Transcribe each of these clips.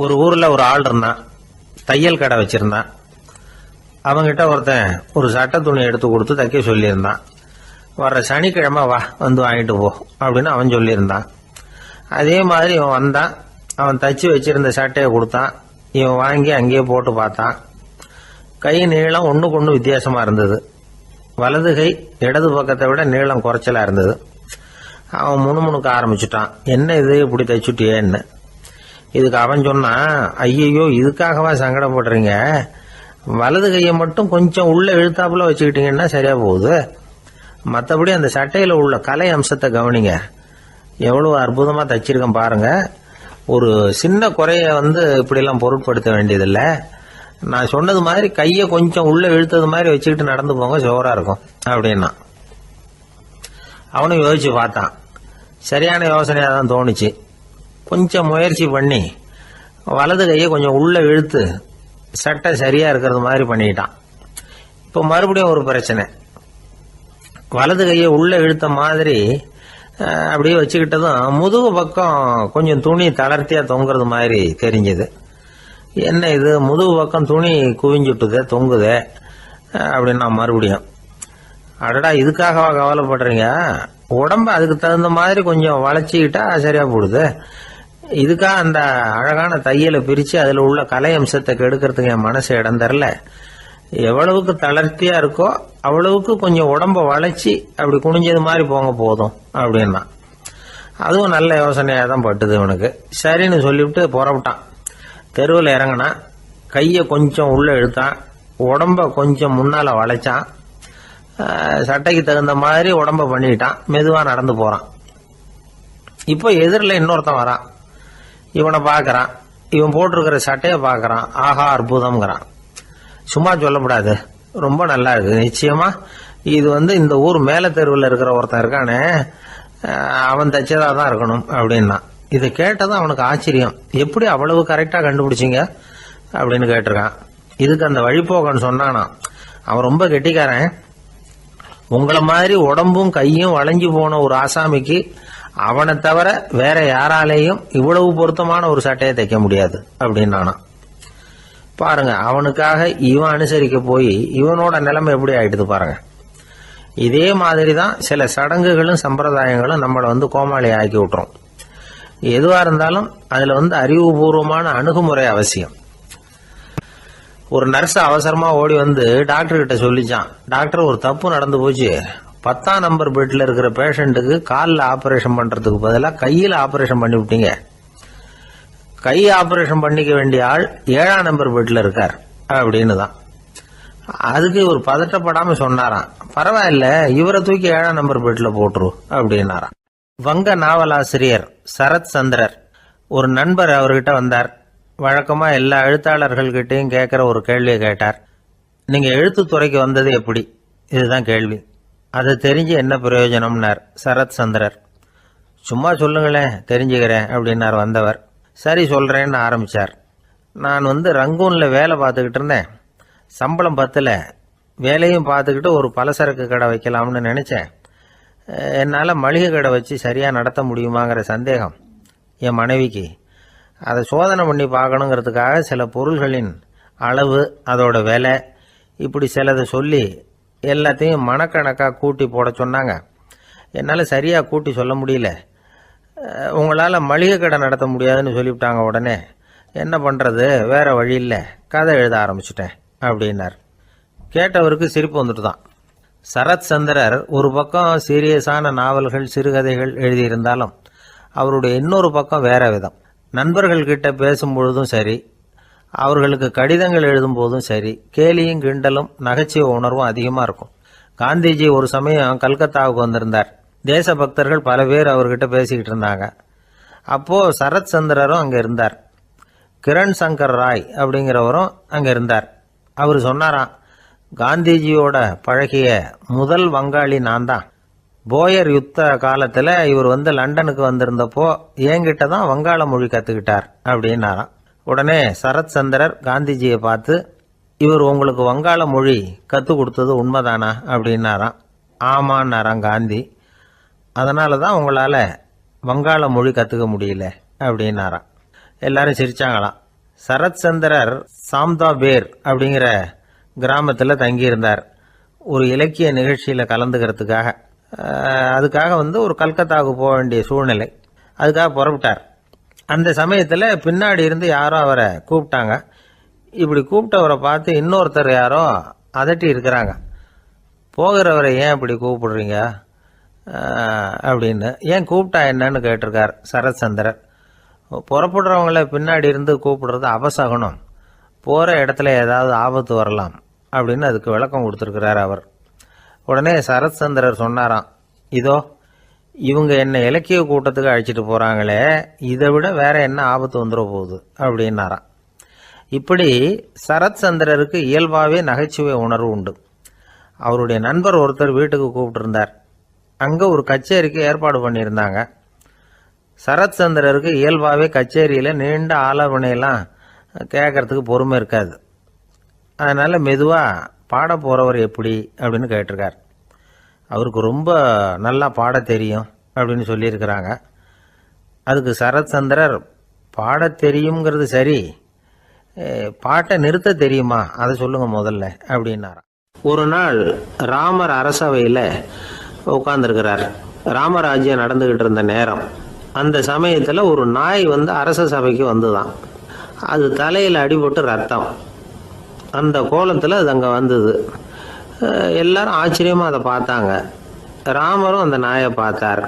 ஒரு ஊர்ல ஒரு ஆள் இருந்தான். தையல் கடை வச்சிருந்தான். அவங்கிட்ட ஒருத்தன் ஒரு சட்டை துணி எடுத்து கொடுத்து தைக்க சொல்லியிருந்தான். வர்ற சனிக்கிழமை வா வந்து வாங்கிட்டு போ அப்படின்னு அவன் சொல்லியிருந்தான். அதே மாதிரி இவன் வந்தான். அவன் தச்சு வச்சிருந்த சட்டையை கொடுத்தான். இவன் வாங்கி அங்கேயே போட்டு பார்த்தான். கை நீளம் ஒண்ணுக்கு ஒண்ணு வித்தியாசமா இருந்தது. வலது கை இடது பக்கத்தை விட நீளம் குறைச்சலா இருந்தது. அவன் முணுமுணுக்க ஆரம்பிச்சுட்டான். என்ன இது இப்படி தைச்சுட்டியேன்னு. இதுக்கு அவன் சொன்னான், ஐயோ இதுக்காகவா சங்கடப்படுறீங்க, வலது கையை மட்டும் கொஞ்சம் உள்ள இழுத்தாப்புல வச்சுக்கிட்டீங்கன்னா சரியா போகுது. மற்றபடி அந்த சட்டையில உள்ள கலை அம்சத்தை கவனிங்க, எவ்வளவு அற்புதமா தைச்சிருக்கேன் பாருங்க. ஒரு சின்ன குறைய இப்படிலாம் பொருட்படுத்த வேண்டியதில்லை. நான் சொன்னது மாதிரி கையை கொஞ்சம் உள்ள இழுத்தது மாதிரி வச்சுக்கிட்டு நடந்து போங்க, ஜோரா இருக்கும் அப்படின்னா. அவனும் யோசிச்சு பார்த்தான். சரியான யோசனையா தான் தோணுச்சு. கொஞ்சம் முயற்சி பண்ணி வலது கையை கொஞ்சம் உள்ள இழுத்து சட்டை சரியா இருக்கிறது மாதிரி பண்ணிட்டான். இப்போ மறுபடியும் ஒரு பிரச்சனை. வலது கையை உள்ள இழுத்த மாதிரி அப்படியே வச்சுக்கிட்டதும் முதுகு பக்கம் கொஞ்சம் துணி தளர்த்தியா தொங்குறது மாதிரி தெரிஞ்சது. என்ன இது, முதுகு பக்கம் துணி குவிஞ்சுட்டுதே தொங்குதே அப்படின்னா மறுபடியும், அடடா இதுக்காகவா கவலைப்படுறீங்க, உடம்ப அதுக்கு தகுந்த மாதிரி கொஞ்சம் வளைச்சிக்கிட்டா சரியா போடுது. இதுக்காக அந்த அழகான தையலை பிரிச்சு அதுல உள்ள கலை அம்சத்தை கெடுக்கிறதுக்கு என் மனசு இடம் தரல. எவ்வளவுக்கு தளர்த்தியா இருக்கோ அவ்வளவுக்கு கொஞ்சம் உடம்ப வளைச்சி அப்படி குனிஞ்சது மாதிரி போங்க போதும் அப்படின்னா. அதுவும் நல்ல யோசனையா தான் பட்டுது இவனுக்கு. சரின்னு சொல்லிவிட்டு புறப்பட்டான். தெருவில் இறங்கினான். கையை கொஞ்சம் உள்ள இழுத்தான். உடம்ப கொஞ்சம் முன்னால வளைச்சான். சட்டைக்கு தகுந்த மாதிரி உடம்ப பண்ணிட்டான். மெதுவா நடந்து போறான். இப்போ எதிரில் இன்னொருத்தன் வரான். இவனை பாக்குறான். இவன் போட்டிருக்கிற சட்டையை பாக்குறான். ஆஹா அற்புதம்ங்கிறான். சும்மா சொல்லக்கூடாது, ரொம்ப நல்லா இருக்கு, நிச்சயமா இது இந்த ஊர் மேல தெருவில் இருக்கிற ஒருத்தன் இருக்கானே அவன் தைச்சதா தான் இருக்கணும் அப்படின்னா. இதை கேட்டதும் அவனுக்கு ஆச்சரியம். எப்படி அவ்வளவு கரெக்டா கண்டுபிடிச்சிங்க அப்படின்னு கேட்டிருக்கான். இதுக்கு அந்த வழிபோக்கன்னு சொன்னானா, அவன் ரொம்ப கெட்டிக்காரன். உங்களை மாதிரி உடம்பும் கையும் வளைஞ்சு போன ஒரு ஆசாமிக்கு அவனை தவிர வேற யாராலேயும் இவ்வளவு பொருத்தமான ஒரு சட்டையை தைக்க முடியாது அப்படின்னானா. பாருங்க, அவனுக்காக இவன் அனுசரிக்க போய் இவனோட நிலைமை எப்படி ஆயிடுது பாருங்க. இதே மாதிரி தான் சில சடங்குகளும் சம்பிரதாயங்களும் நம்மளை கோமாளி ஆக்கி விட்டுரும். எதுவா இருந்தாலும் அதுல அறிவுபூர்வமான அணுகுமுறை அவசியம். ஒரு நர்ஸ் அவசரமா ஓடி டாக்டர் கிட்ட சொல்லிச்சான், டாக்டர் ஒரு தப்பு நடந்து போச்சு, 10ஆம் நம்பர் பெட்ல இருக்கிற பேஷண்ட்டுக்கு காலில் ஆபரேஷன் பண்றதுக்கு பதிலாக கையில் ஆபரேஷன் பண்ணி விட்டீங்க. கை ஆபரேஷன் பண்ணிக்க வேண்டிய ஆள் 7ஆம் நம்பர் பெட்ல இருக்கார் அப்படின்னு தான். அதுக்கு ஒரு பதட்டப்படாம சொன்னாராம், பரவாயில்ல இவரை தூக்கி 7ஆம் நம்பர் பெட்ல போட்டுரு அப்படின்னாராம். வங்க நாவலாசிரியர் சரத் சந்திரர் ஒரு நண்பர் அவர்கிட்ட வந்தார். வழக்கமா எல்லா எழுத்தாளர்கள்கிட்டையும் கேட்கிற ஒரு கேள்வியை கேட்டார். நீங்க எழுத்துத்துறைக்கு வந்தது எப்படி, இதுதான் கேள்வி. அதை தெரிஞ்சு என்ன பிரயோஜனம்னார் சரத் சந்திரர். சும்மா சொல்லுங்களேன் தெரிஞ்சுக்கிறேன் அப்படின்னார் வந்தவர். சரி சொல்றேன்னு ஆரம்பிச்சார். நான் ரங்கூன்ல வேலை பார்த்துக்கிட்டு இருந்தேன். சம்பளம் பத்தல. வேலையும் பார்த்துக்கிட்டு ஒரு பலசரக்கு கடை வைக்கலாம்னு நினைச்சேன். என்னால் மளிகை கடை வச்சு சரியா நடத்த முடியுமாங்கிற சந்தேகம் என் மனைவிக்கு. அதை சோதனை பண்ணி பார்க்கணுங்கிறதுக்காக சில பொருள்களின் அளவு, அதோட விலை, இப்படி சிலதை சொல்லி எல்லாத்தையும் மனக்கணக்காக கூட்டி போட சொன்னாங்க. என்னால் சரியாக கூட்டி சொல்ல முடியல. உங்களால் மளிகை கடை நடத்த முடியாதுன்னு சொல்லிவிட்டாங்க. உடனே என்ன பண்ணுறது, வேற வழி இல்லை, கதை எழுத ஆரம்பிச்சிட்டேன் அப்படின்னார். கேட்டவருக்கு சிரிப்பு வந்துட்டு தான். சரத் சந்திரர் ஒரு பக்கம் சீரியஸான நாவல்கள் சிறுகதைகள் எழுதியிருந்தாலும் அவருடைய இன்னொரு பக்கம் வேற விதம். நண்பர்கள் கிட்ட பேசும்பொழுதும் சரி, அவர்களுக்கு கடிதங்கள் எழுதும் போதும் சரி, கேலியும் கிண்டலும் நகைச்சுவை உணர்வும் அதிகமா இருக்கும். காந்திஜி ஒரு சமயம் கல்கத்தாவுக்கு வந்திருந்தார். தேசபக்தர்கள் பல பேர் அவர்கிட்ட பேசிக்கிட்டு இருந்தாங்க. அப்போ சரத் சந்திரரும் அங்க இருந்தார். கிரண் சங்கர் ராய் அப்படிங்கிறவரும் அங்க இருந்தார். அவர் சொன்னாராம், காந்திஜியோட பழகிய முதல் வங்காளி நான் தான். போயர் யுத்த காலத்துல இவர் லண்டனுக்கு வந்திருந்தப்போ என்கிட்ட தான் வங்காள மொழி கத்துக்கிட்டார் அப்படின்னாராம். உடனே சரத் சந்திரர் காந்திஜியை பார்த்து, இவர் உங்களுக்கு வங்காள மொழி கத்து கொடுத்தது உண்மைதானா அப்படின்னாராம். ஆமான்னாராம் காந்தி. அதனாலதான் உங்களால வங்காள மொழி கத்துக்க முடியல அப்படின்னாராம். எல்லாரும் சிரிச்சாங்களாம். சரத்சந்திரர் சாம்தாபேர் அப்படிங்கிற கிராமத்தில் தங்கியிருந்தார். ஒரு இலக்கிய நிகழ்ச்சியில் கலந்துக்கிறதுக்காக. அதுக்காக ஒரு கல்கத்தாவுக்கு போக வேண்டிய சூழ்நிலை. அதுக்காக புறப்பட்டார். அந்த சமயத்தில் பின்னாடி இருந்து யாரோ அவரை கூப்பிட்டாங்க. இப்படி கூப்பிட்டவரை பார்த்து இன்னொருத்தர் யாரோ அதட்டி இருக்கிறாங்க. போகிறவரை ஏன் இப்படி கூப்பிடுறீங்க அப்படின்னு. ஏன் கூப்பிட்டா என்னன்னு கேட்டிருக்கார் சரத்சந்திரர். புறப்படுறவங்கள பின்னாடி இருந்து கூப்பிடுறது அபசகுனம், போகிற இடத்துல ஏதாவது ஆபத்து வரலாம் அப்படின்னு அதுக்கு விளக்கம் கொடுத்துருக்கிறார் அவர். உடனே சரத்சந்திரர் சொன்னாராம், இதோ இவங்க என்ன இலக்கிய கூட்டத்துக்கு அழைச்சிட்டு போகிறாங்களே, இதை விட வேற என்ன ஆபத்து வந்துட போகுது அப்படின்னாராம். இப்படி சரத்சந்திரருக்கு இயல்பாகவே நகைச்சுவை உணர்வு உண்டு. அவருடைய நண்பர் ஒருத்தர் வீட்டுக்கு கூப்பிட்டுருந்தார். அங்கே ஒரு கச்சேரிக்கு ஏற்பாடு பண்ணியிருந்தாங்க. சரத்சந்திரருக்கு இயல்பாகவே கச்சேரியில் நீண்ட ஆலோசனையெல்லாம் கேட்கறதுக்கு பொறுமை இருக்காது. அதனால் மெதுவாக பாட போகிறவர் எப்படி அப்படின்னு கேட்டிருக்கார். அவருக்கு ரொம்ப நல்லா பாட தெரியும் அப்படின்னு சொல்லியிருக்கிறாங்க. அதுக்கு சரத்சந்திரர், பாட தெரியுங்கிறது சரி, பாட்டை நிறுத்த தெரியுமா அதை சொல்லுங்க முதல்ல அப்படின்னாராம். ஒரு நாள் ராமர் அரசவையில் உட்கார்ந்துருக்கிறார். ராமராஜ்யம் நடந்துகிட்டு இருந்த நேரம். அந்த சமயத்தில் ஒரு நாய் அரச சபைக்கு வந்துதான். அது தலையில் அடிபட்டு ரத்தம். அந்த கோலத்தில் அது அங்கே வந்தது. எல்லாரும் ஆச்சரியமாக அதை பார்த்தாங்க. ராமரும் அந்த நாயை பார்த்தார்.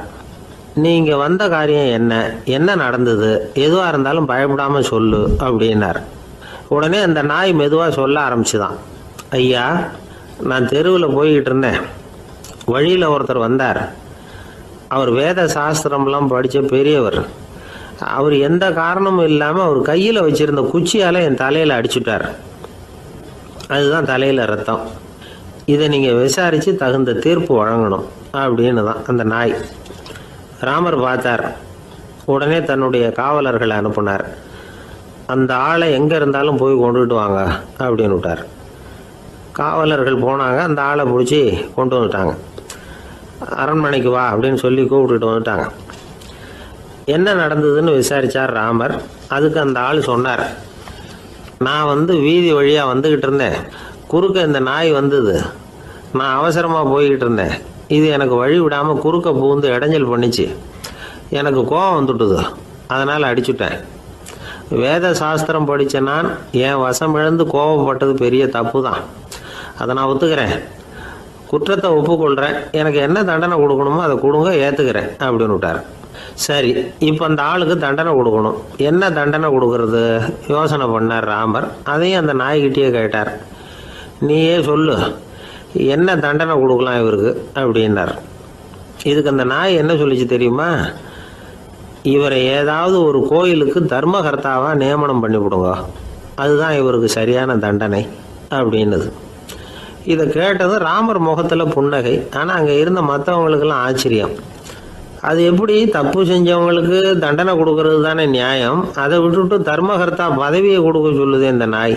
நீங்கள் வந்த காரியம் என்ன, என்ன நடந்தது, எதுவாக இருந்தாலும் பயப்படாமல் சொல்லு அப்படின்னார். உடனே அந்த நாய் மெதுவாக சொல்ல ஆரம்பிச்சுதான். ஐயா, நான் தெருவில் போய்கிட்டு இருந்தேன். வழியில் ஒருத்தர் வந்தார். அவர் வேத சாஸ்திரம்லாம் படித்த பெரியவர். அவர் எந்த காரணமும் இல்லாமல் அவர் கையில் வச்சுருந்த குச்சியால் என் தலையில் அடிச்சுட்டார். அதுதான் தலையில் ரத்தம். இதை நீங்கள் விசாரித்து தகுந்த தீர்ப்பு வழங்கணும் அப்படின்னு தான் அந்த நாய். ராமர் பார்த்தார். உடனே தன்னுடைய காவலர்களை அனுப்புனார். அந்த ஆளை எங்கே இருந்தாலும் போய் கொண்டுகிட்டு வாங்க அப்படின்னு விட்டார். காவலர்கள் போனாங்க. அந்த ஆளை பிடிச்சி கொண்டு வந்துட்டாங்க. அரண்மனைக்கு வா அப்படின்னு சொல்லி கூப்பிட்டுட்டு வந்துட்டாங்க. என்ன நடந்ததுன்னு விசாரித்தார் ராமர். அதுக்கு அந்த ஆள் சொன்னார், நான் வீதி வழியாக வந்துக்கிட்டு இருந்தேன். குறுக்க இந்த நாய் வந்தது. நான் அவசரமாக போய்கிட்டு இருந்தேன். இது எனக்கு வழி விடாமல் குறுக்க பூந்து இடைஞ்சல் பண்ணிச்சு. எனக்கு கோபம் வந்துட்டுது. அதனால் அடிச்சுட்டேன். வேத சாஸ்திரம் படித்த நான் என் வசம் இழந்து கோபப்பட்டது பெரிய தப்பு தான். அதை நான் ஒத்துக்கிறேன். குற்றத்தை ஒப்புக்கொள்கிறேன். எனக்கு என்ன தண்டனை கொடுக்கணுமோ அதை கொடுங்க, ஏற்றுக்கிறேன் அப்படின்னு விட்டார். சரி, இப்போ அந்த ஆளுக்கு தண்டனை கொடுக்கணும். என்ன தண்டனை கொடுக்கறது யோசனை பண்ணார் ராமர். அதையும் அந்த நாய்கிட்டே கேட்டார். நீயே சொல்லு, என்ன தண்டனை கொடுக்கலாம் இவருக்கு அப்படின்னார். இதுக்கு அந்த நாய் என்ன சொல்லிச்சு தெரியுமா? இவரை ஏதாவது ஒரு கோயிலுக்கு தர்மகர்த்தாவாக நியமனம் பண்ணிவிடுங்க, அதுதான் இவருக்கு சரியான தண்டனை அப்படின்னுது. இதை கேட்டது ராமர் முகத்தில் புன்னகை. ஆனால் அங்கே இருந்த மற்றவங்களுக்கெல்லாம் ஆச்சரியம். அது எப்படி, தப்பு செஞ்சவங்களுக்கு தண்டனை கொடுக்கறது தானே நியாயம், அதை விட்டுவிட்டு தர்மகர்த்தா பதவியை கொடுக்க சொல்லுது இந்த நாய்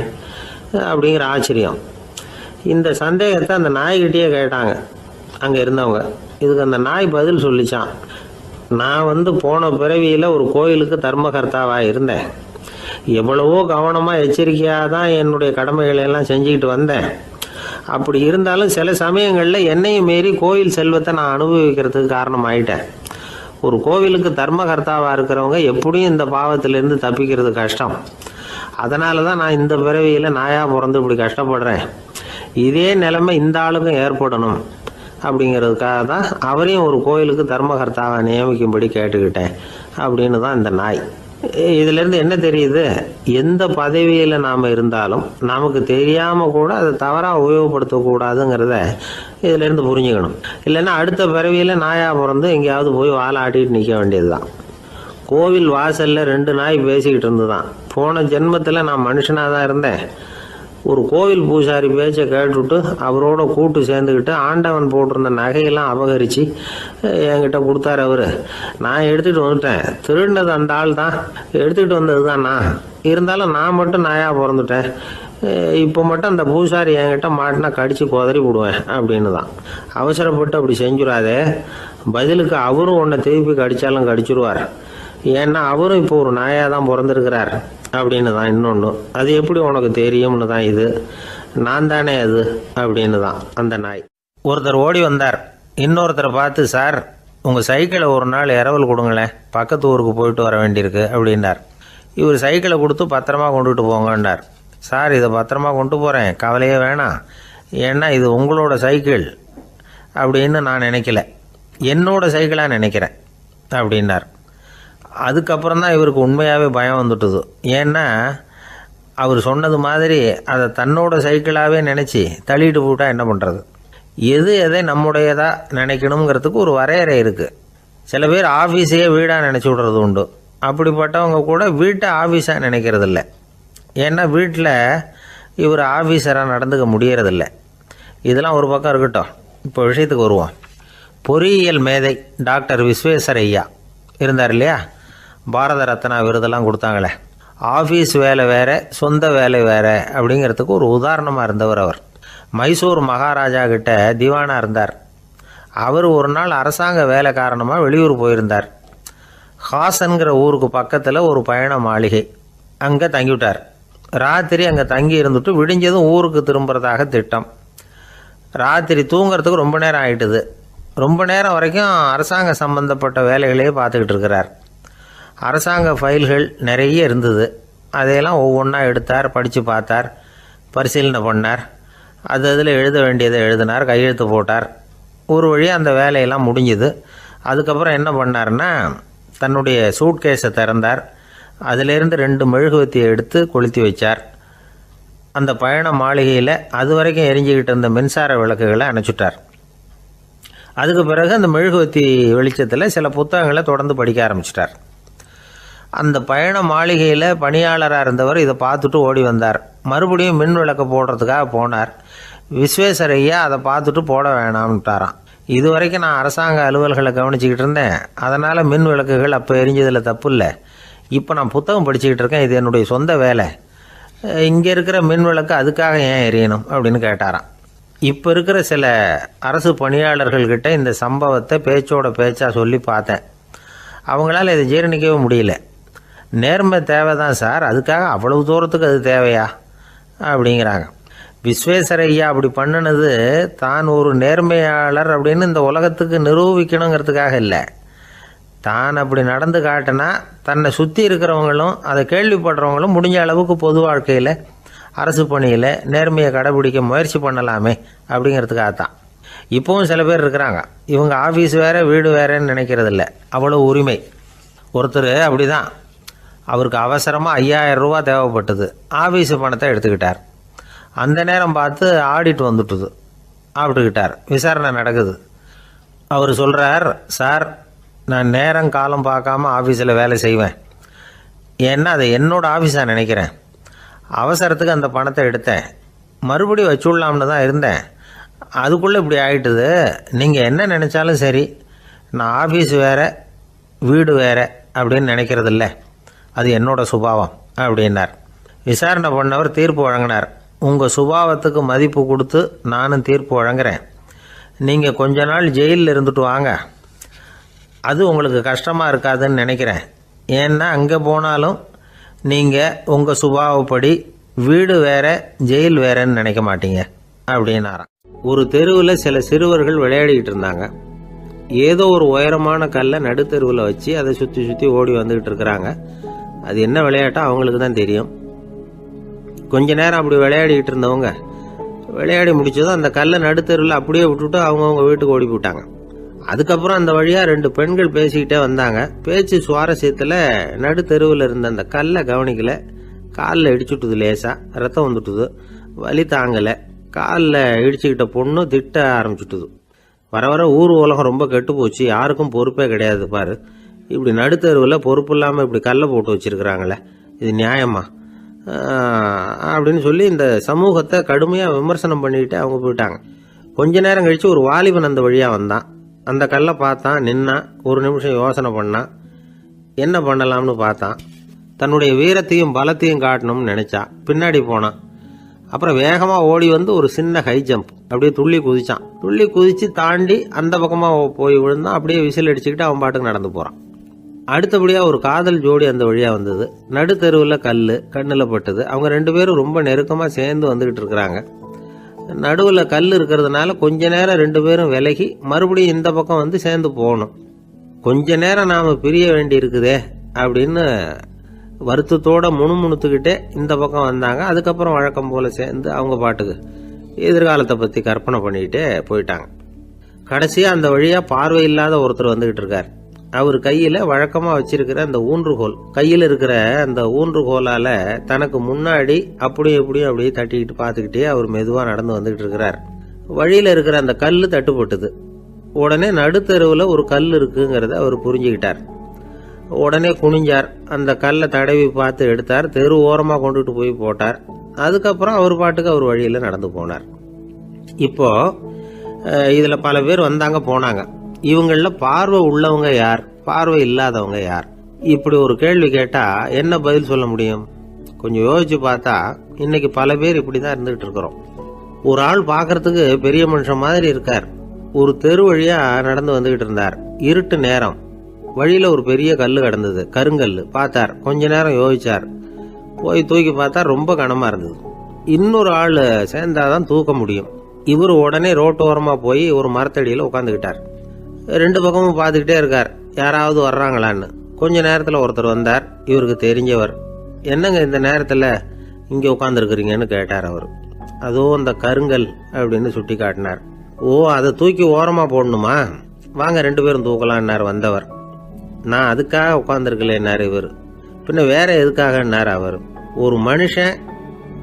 அப்படிங்கிற ஆச்சரியம். இந்த சந்தேகத்தை அந்த நாய்கிட்டே கேட்டாங்க அங்கே இருந்தவங்க. இதுக்கு அந்த நாய் பதில் சொல்லிச்சான். நான் போன பிறவியில் ஒரு கோயிலுக்கு தர்மகர்த்தாவாக இருந்தேன். எவ்வளவோ கவனமாக எச்சரிக்கையாக தான் என்னுடைய கடமைகளை எல்லாம் செஞ்சுக்கிட்டு வந்தேன். அப்படி இருந்தாலும் சில சமயங்களில் என்னையும் மீறி கோயில் செல்வத்தை நான் அனுபவிக்கிறதுக்கு காரணம் ஆயிட்டேன். ஒரு கோவிலுக்கு தர்மகர்த்தாவாக இருக்கிறவங்க எப்படியும் இந்த பாவத்திலேருந்து தப்பிக்கிறது கஷ்டம். அதனால தான் நான் இந்த பிறவியில் நாயாக பிறந்து இப்படி கஷ்டப்படுறேன். இதே நிலைமை இந்த ஆளுக்கும் ஏற்படணும் அப்படிங்கிறதுக்காக தான் அவரையும் ஒரு கோயிலுக்கு தர்மகர்த்தாவை நியமிக்கும்படி கேட்டுக்கிட்டேன் அப்படின்னு தான் இந்த நாய். இதிலேருந்து என்ன தெரியுது? எந்த பதவியில் நாம் இருந்தாலும் நமக்கு தெரியாமல் கூட அதை தவறாக உபயோகப்படுத்தக்கூடாதுங்கிறத இதிலேருந்து புரிஞ்சுக்கணும். இல்லைன்னா அடுத்த பிறவியில் நாயாக பிறந்து எங்கேயாவது போய் வாழை ஆட்டிட்டு நிற்க வேண்டியது தான். கோவில் வாசலில் 2 நாய் பேசிக்கிட்டு இருந்துதான். போன ஜென்மத்தில் நான் மனுஷனாக தான் இருந்தேன். ஒரு கோவில் பூசாரி பேச்சை கேட்டுவிட்டு அவரோட கூட்டு சேர்ந்துக்கிட்டு ஆண்டவன் போட்டிருந்த நகையெல்லாம் அபகரித்து என்கிட்ட கொடுத்தாரு அவர். நான் எடுத்துகிட்டு வந்துட்டேன். திருடினது அந்த ஆள் தான், எடுத்துக்கிட்டு வந்தது தான் நான். இருந்தாலும் நான் மட்டும் நாயாக பிறந்துட்டேன். இப்போ மட்டும் அந்த பூசாரி என்கிட்ட மாட்டினா கடித்து குதறி விடுவேன் அப்படின்னு தான். அவசரப்பட்டு அப்படி செஞ்சுடாதே. பதிலுக்கு அவரும் உன்னை திருப்பி கடித்தாலும் கடிச்சிருவார். ஏன்னா அவரும் இப்போ ஒரு நாயாக தான் பிறந்திருக்கிறார் அப்படின்னு தான் இன்னொன்று. அது எப்படி உனக்கு தெரியும்னு தான் இது. நான் தானே அது அப்படின்னு தான் அந்த நாய். ஒருத்தர் ஓடி வந்தார். இன்னொருத்தரை பார்த்து, சார் உங்கள் சைக்கிளை ஒரு நாள் இரவல் கொடுங்களேன், பக்கத்து ஊருக்கு போயிட்டு வர வேண்டியிருக்கு அப்படின்னார். இவர் சைக்கிளை கொடுத்து பத்திரமா கொண்டுட்டு போங்கன்னார். சார் இதை பத்திரமா கொண்டு போகிறேன், கவலையே வேணாம், ஏன்னா இது உங்களோட சைக்கிள் அப்படின்னு நான் நினைக்கல, என்னோட சைக்கிளாக நினைக்கிறேன் அப்படின்னார். அதுக்கப்புறம் தான் இவருக்கு உண்மையாகவே பயம் வந்துட்டுது. ஏன்னா அவர் சொன்னது மாதிரி அதை தன்னோட சைக்கிளாகவே நினச்சி தள்ளிட்டு போட்டால் என்ன பண்ணுறது? எது எதை நம்முடையதாக நினைக்கணுங்கிறதுக்கு ஒரு வரையறை இருக்குது. சில பேர் ஆஃபீஸையே வீடாக நினச்சி விடுறது உண்டு. அப்படிப்பட்டவங்க கூட வீட்டை ஆஃபீஸாக நினைக்கிறதில்ல. ஏன்னா வீட்டில் இவர் ஆஃபீஸராக நடந்துக்க முடியறதில்ல. இதெல்லாம் ஒரு பக்கம் இருக்கட்டும், இப்போ விஷயத்துக்கு வருவோம். பொறியியல் மேதை டாக்டர் விஸ்வேஸ்வரய்யா இருந்தார் இல்லையா, பாரத ரத்னா விருதெல்லாம் கொடுத்தாங்களே. ஆஃபீஸ் வேலை வேறு, சொந்த வேலை வேறு அப்படிங்கிறதுக்கு ஒரு உதாரணமாக இருந்தவர் அவர். மைசூர் மகாராஜா கிட்ட திவானாக இருந்தார். அவர் ஒரு நாள் அரசாங்க வேலை காரணமாக வெளியூர் போயிருந்தார். ஹாசன்கிற ஊருக்கு பக்கத்தில் ஒரு பயண மாளிகை, அங்கே தங்கிவிட்டார். ராத்திரி அங்கே தங்கி இருந்துட்டு விடிஞ்சதும் ஊருக்கு திரும்புறதாக திட்டம். ராத்திரி தூங்கிறதுக்கு ரொம்ப நேரம் ஆகிட்டுது. ரொம்ப நேரம் வரைக்கும் அரசாங்க சம்பந்தப்பட்ட வேலைகளையே பார்த்துக்கிட்டு இருக்கிறார். அரசாங்க ஃபைல்கள் நிறைய இருந்தது. அதையெல்லாம் ஒவ்வொன்றா எடுத்தார், படித்து பார்த்தார், பரிசீலனை பண்ணார். அதில் எழுத வேண்டியதை எழுதினார், கையெழுத்து போட்டார். ஒரு வழியாக அந்த வேலையெல்லாம் முடிஞ்சுது. அதுக்கப்புறம் என்ன பண்ணார்னா, தன்னுடைய சூட்கேஸை திறந்தார். அதிலிருந்து 2 மெழுகுவத்தியை எடுத்து கொளுத்தி வச்சார். அந்த பயண மாளிகையில் அது வரைக்கும் எரிஞ்சிக்கிட்டு இருந்த மின்சார விளக்குகளை அணைச்சிட்டார். அதுக்கு பிறகு அந்த மெழுகுவத்தி வெளிச்சத்தில் சில புத்தகங்களை தொடர்ந்து படிக்க ஆரம்பிச்சிட்டார். அந்த பயண மாளிகையில் பணியாளராக இருந்தவர் இதை பார்த்துட்டு ஓடி வந்தார். மறுபடியும் மின் விளக்கு போடுறதுக்காக போனார். விஸ்வேஸ்வரய்யா அதை பார்த்துட்டு போட வேணாம்ட்டாராம். இது வரைக்கும் நான் அரசாங்க அலுவல்களை கவனிச்சிக்கிட்டு இருந்தேன், அதனால் மின் விளக்குகள் அப்போ எரிஞ்சதில் தப்பு இல்லை. இப்போ நான் புத்தகம் படிச்சுக்கிட்டு இருக்கேன், இது என்னுடைய சொந்த வேலை, இங்கே இருக்கிற மின் விளக்கு அதுக்காக ஏன் எரியணும் அப்படின்னு கேட்டாராம். இப்போ இருக்கிற சில அரசு பணியாளர்கள்கிட்ட இந்த சம்பவத்தை பேச்சோட பேச்சாக சொல்லி பார்த்தேன். அவங்களால இதை ஜீரணிக்கவே முடியல. நேர்மை தேவை தான் சார், அதுக்காக அவ்வளவு தூரத்துக்கு அது தேவையா அப்படிங்கிறாங்க. விஸ்வேஸ்வரய்யா அப்படி பண்ணினது தான் ஒரு நேர்மையாளர் அப்படின்னு இந்த உலகத்துக்கு நிரூபிக்கணுங்கிறதுக்காக இல்லை. தான் அப்படி நடந்து காட்டினா தன்னை சுற்றி இருக்கிறவங்களும் அதை கேள்விப்படுறவங்களும் முடிஞ்ச அளவுக்கு பொது வாழ்க்கையில், அரசு பணியில் நேர்மையை கடைபிடிக்க முயற்சி பண்ணலாமே அப்படிங்கிறதுக்காகத்தான். இப்போவும் சில பேர் இருக்கிறாங்க, இவங்க ஆஃபீஸ் வேறு வீடு வேறேன்னு நினைக்கிறதில்ல, அவ்வளோ உரிமை. ஒருத்தர் அப்படி தான், அவருக்கு அவசரமாக 5000 ரூபா தேவைப்பட்டது. ஆஃபீஸு பணத்தை எடுத்துக்கிட்டார். அந்த நேரம் பார்த்து ஆடிட் வந்துட்டுது, ஆப்பிட்டுக்கிட்டார். விசாரணை நடக்குது. அவர் சொல்கிறார், சார் நான் நேரம் காலம் பார்க்காம ஆஃபீஸில் வேலை செய்வேன், ஏன்னா அதை என்னோடய ஆஃபீஸாக நினைக்கிறேன். அவசரத்துக்கு அந்த பணத்தை எடுத்தேன், மறுபடியும் வச்சுடலாம்னு தான் இருந்தேன், அதுக்குள்ளே இப்படி ஆகிட்டுது. நீங்கள் என்ன நினச்சாலும் சரி, நான் ஆஃபீஸ் வேறு வீடு வேறு அப்படின்னு நினைக்கிறதில்ல, அது என்னோடய சுபாவம் அப்படின்னார். விசாரணை பண்ணவர் தீர்ப்பு வழங்கினார். உங்கள் சுபாவத்துக்கு மதிப்பு கொடுத்து நானும் தீர்ப்பு வழங்குறேன். நீங்கள் கொஞ்ச நாள் ஜெயிலில் இருந்துட்டு வாங்க, அது உங்களுக்கு கஷ்டமாக இருக்காதுன்னு நினைக்கிறேன். ஏன்னா அங்கே போனாலும் நீங்கள் உங்கள் சுபாவப்படி வீடு வேற ஜெயில் வேறன்னு நினைக்க மாட்டீங்க அப்படின்னாராம். ஒரு தெருவில் சில சிறுவர்கள் விளையாடிக்கிட்டு இருந்தாங்க. ஏதோ ஒரு உயரமான கல்லை நடுத்தெருவில் வச்சு அதை சுற்றி சுற்றி ஓடி வந்துக்கிட்டு இருக்கிறாங்க. அது என்ன விளையாட்டோ அவங்களுக்கு தான் தெரியும். கொஞ்ச நேரம் அப்படி விளையாடிக்கிட்டு இருந்தவங்க விளையாடி முடிச்சதும் அந்த கல்லை நடுத்தெருவில் அப்படியே விட்டுட்டு அவங்கவுங்க வீட்டுக்கு ஓடி போட்டாங்க. அதுக்கப்புறம் அந்த வழியாக 2 பெண்கள் பேசிக்கிட்டே வந்தாங்க. பேச்சு சுவாரஸ்யத்தில் நடுத்தெருவில் இருந்த அந்த கல்லை கவனிக்கல, காலில் இடிச்சுட்டுது, லேசாக ரத்தம் வந்துட்டுது, வலி தாங்கலை. காலில் இடிச்சுக்கிட்ட பொண்ணு திட்ட ஆரம்பிச்சுட்டுது. வர வர ஊர் உலகம் ரொம்ப கெட்டு போச்சு, யாருக்கும் பொறுப்பே கிடையாது பாரு, இப்படி நடுத்தெருவில் பொறுப்பு இல்லாமல் இப்படி கல்லை போட்டு வச்சிருக்கிறாங்களே, இது நியாயமா அப்படின்னு சொல்லி இந்த சமூகத்தை கடுமையாக விமர்சனம் பண்ணிக்கிட்டு அவங்க போயிட்டாங்க. கொஞ்ச நேரம் கழித்து ஒரு வாலிபன் அந்த வழியாக வந்தான். அந்த கல்லை பார்த்தான், நின்னான், ஒரு நிமிஷம் யோசனை பண்ணான், என்ன பண்ணலாம்னு பார்த்தான். தன்னுடைய வீரத்தையும் பலத்தையும் காட்டணும்னு நினச்சான். பின்னாடி போனான். அப்புறம் வேகமாக ஓடி வந்து ஒரு சின்ன ஹை ஜம்ப் அப்படியே துள்ளி குதிச்சான். துள்ளி குதித்து தாண்டி அந்த பக்கமாக போய் விழுந்தான். அப்படியே விசில் அடிச்சுக்கிட்டு அவன் பாட்டுக்கு நடந்து போகிறான். அடுத்தபடியாக ஒரு காதல் ஜோடி அந்த வழியாக வந்தது. நடுத்தெருவில் கண்ணில் பட்டது. அவங்க 2 பேரும் ரொம்ப நெருக்கமாக சேர்ந்து வந்துக்கிட்டு இருக்கிறாங்க. நடுவில் கல் இருக்கிறதுனால கொஞ்ச நேரம் 2 பேரும் விலகி மறுபடியும் இந்த பக்கம் வந்து சேர்ந்து போகணும். கொஞ்ச நேரம் நாம் பிரிய வேண்டி இருக்குதே அப்படின்னு வருத்தத்தோட முணுமுணுத்துக்கிட்டே இந்த பக்கம் வந்தாங்க. அதுக்கப்புறம் வழக்கம் போல சேர்ந்து அவங்க பாட்டுக்கு எதிர்காலத்தை பற்றி கற்பனை பண்ணிக்கிட்டே போயிட்டாங்க. கடைசியாக அந்த வழியாக பார்வை இல்லாத ஒருத்தர் வந்துக்கிட்டு இருக்கார். அவர் கையில் வழக்கமாக வச்சிருக்கிற அந்த ஊன்றுகோல், கையில் இருக்கிற அந்த ஊன்றுகோலால் தனக்கு முன்னாடி அப்படியே அப்படியே தட்டிக்கிட்டு பார்த்துக்கிட்டே அவர் மெதுவாக நடந்து வந்துக்கிட்டு இருக்கிறார். வழியில் இருக்கிற அந்த கல் தட்டுப்பட்டுது. உடனே நடுத்தெருவில் ஒரு கல் இருக்குங்கிறத அவர் புரிஞ்சுக்கிட்டார். உடனே குனிஞ்சார். அந்த கல்லை தடவி பார்த்து எடுத்தார். தெரு ஓரமாக கொண்டுட்டு போய் போட்டார். அதுக்கப்புறம் அவர் பாட்டுக்கு அவர் வழியில் நடந்து போனார். இப்போ இதில் பல பேர் வந்தாங்க போனாங்க. இவங்களில் பார்வை உள்ளவங்க யார், பார்வை இல்லாதவங்க யார்? இப்படி ஒரு கேள்வி கேட்டால் என்ன பதில் சொல்ல முடியும்? கொஞ்சம் யோசிச்சு பார்த்தா இன்னைக்கு பல பேர் இப்படி தான் இருந்துகிட்டு இருக்கிறோம். ஒரு ஆள் பார்க்கறதுக்கு பெரிய மனுஷன் மாதிரி இருக்கார். ஒரு தெரு வழியாக நடந்து வந்துகிட்டு இருந்தார். இருட்டு நேரம். வழியில் ஒரு பெரிய கல் கிடந்தது, கருங்கல். பார்த்தார். கொஞ்ச நேரம் யோசிச்சார். போய் தூக்கி பார்த்தா ரொம்ப கனமாக இருந்தது. இன்னொரு ஆள் சேர்ந்தாதான் தூக்க முடியும். இவர் உடனே ரோட்டோரமாக போய் ஒரு மரத்தடியில் உட்காந்துக்கிட்டார். 2 பக்கமும் பார்த்துக்கிட்டே இருக்கார், யாராவது வர்றாங்களான்னு. கொஞ்ச நேரத்தில் ஒருத்தர் வந்தார். இவருக்கு தெரிஞ்சவர். என்னங்க இந்த நேரத்தில் இங்கே உட்காந்துருக்குறீங்கன்னு கேட்டார் அவர். அதோ அந்த கருங்கல் அப்படின்னு சுட்டி காட்டினார். ஓ, அதை தூக்கி ஓரமாக போடணுமா? வாங்க 2 பேரும் தூக்கலான்னார் வந்தவர். நான் அதுக்காக உட்காந்துருக்கலன்னார் இவர். பின்ன வேற எதுக்காகன்னார் அவர். ஒரு மனுஷன்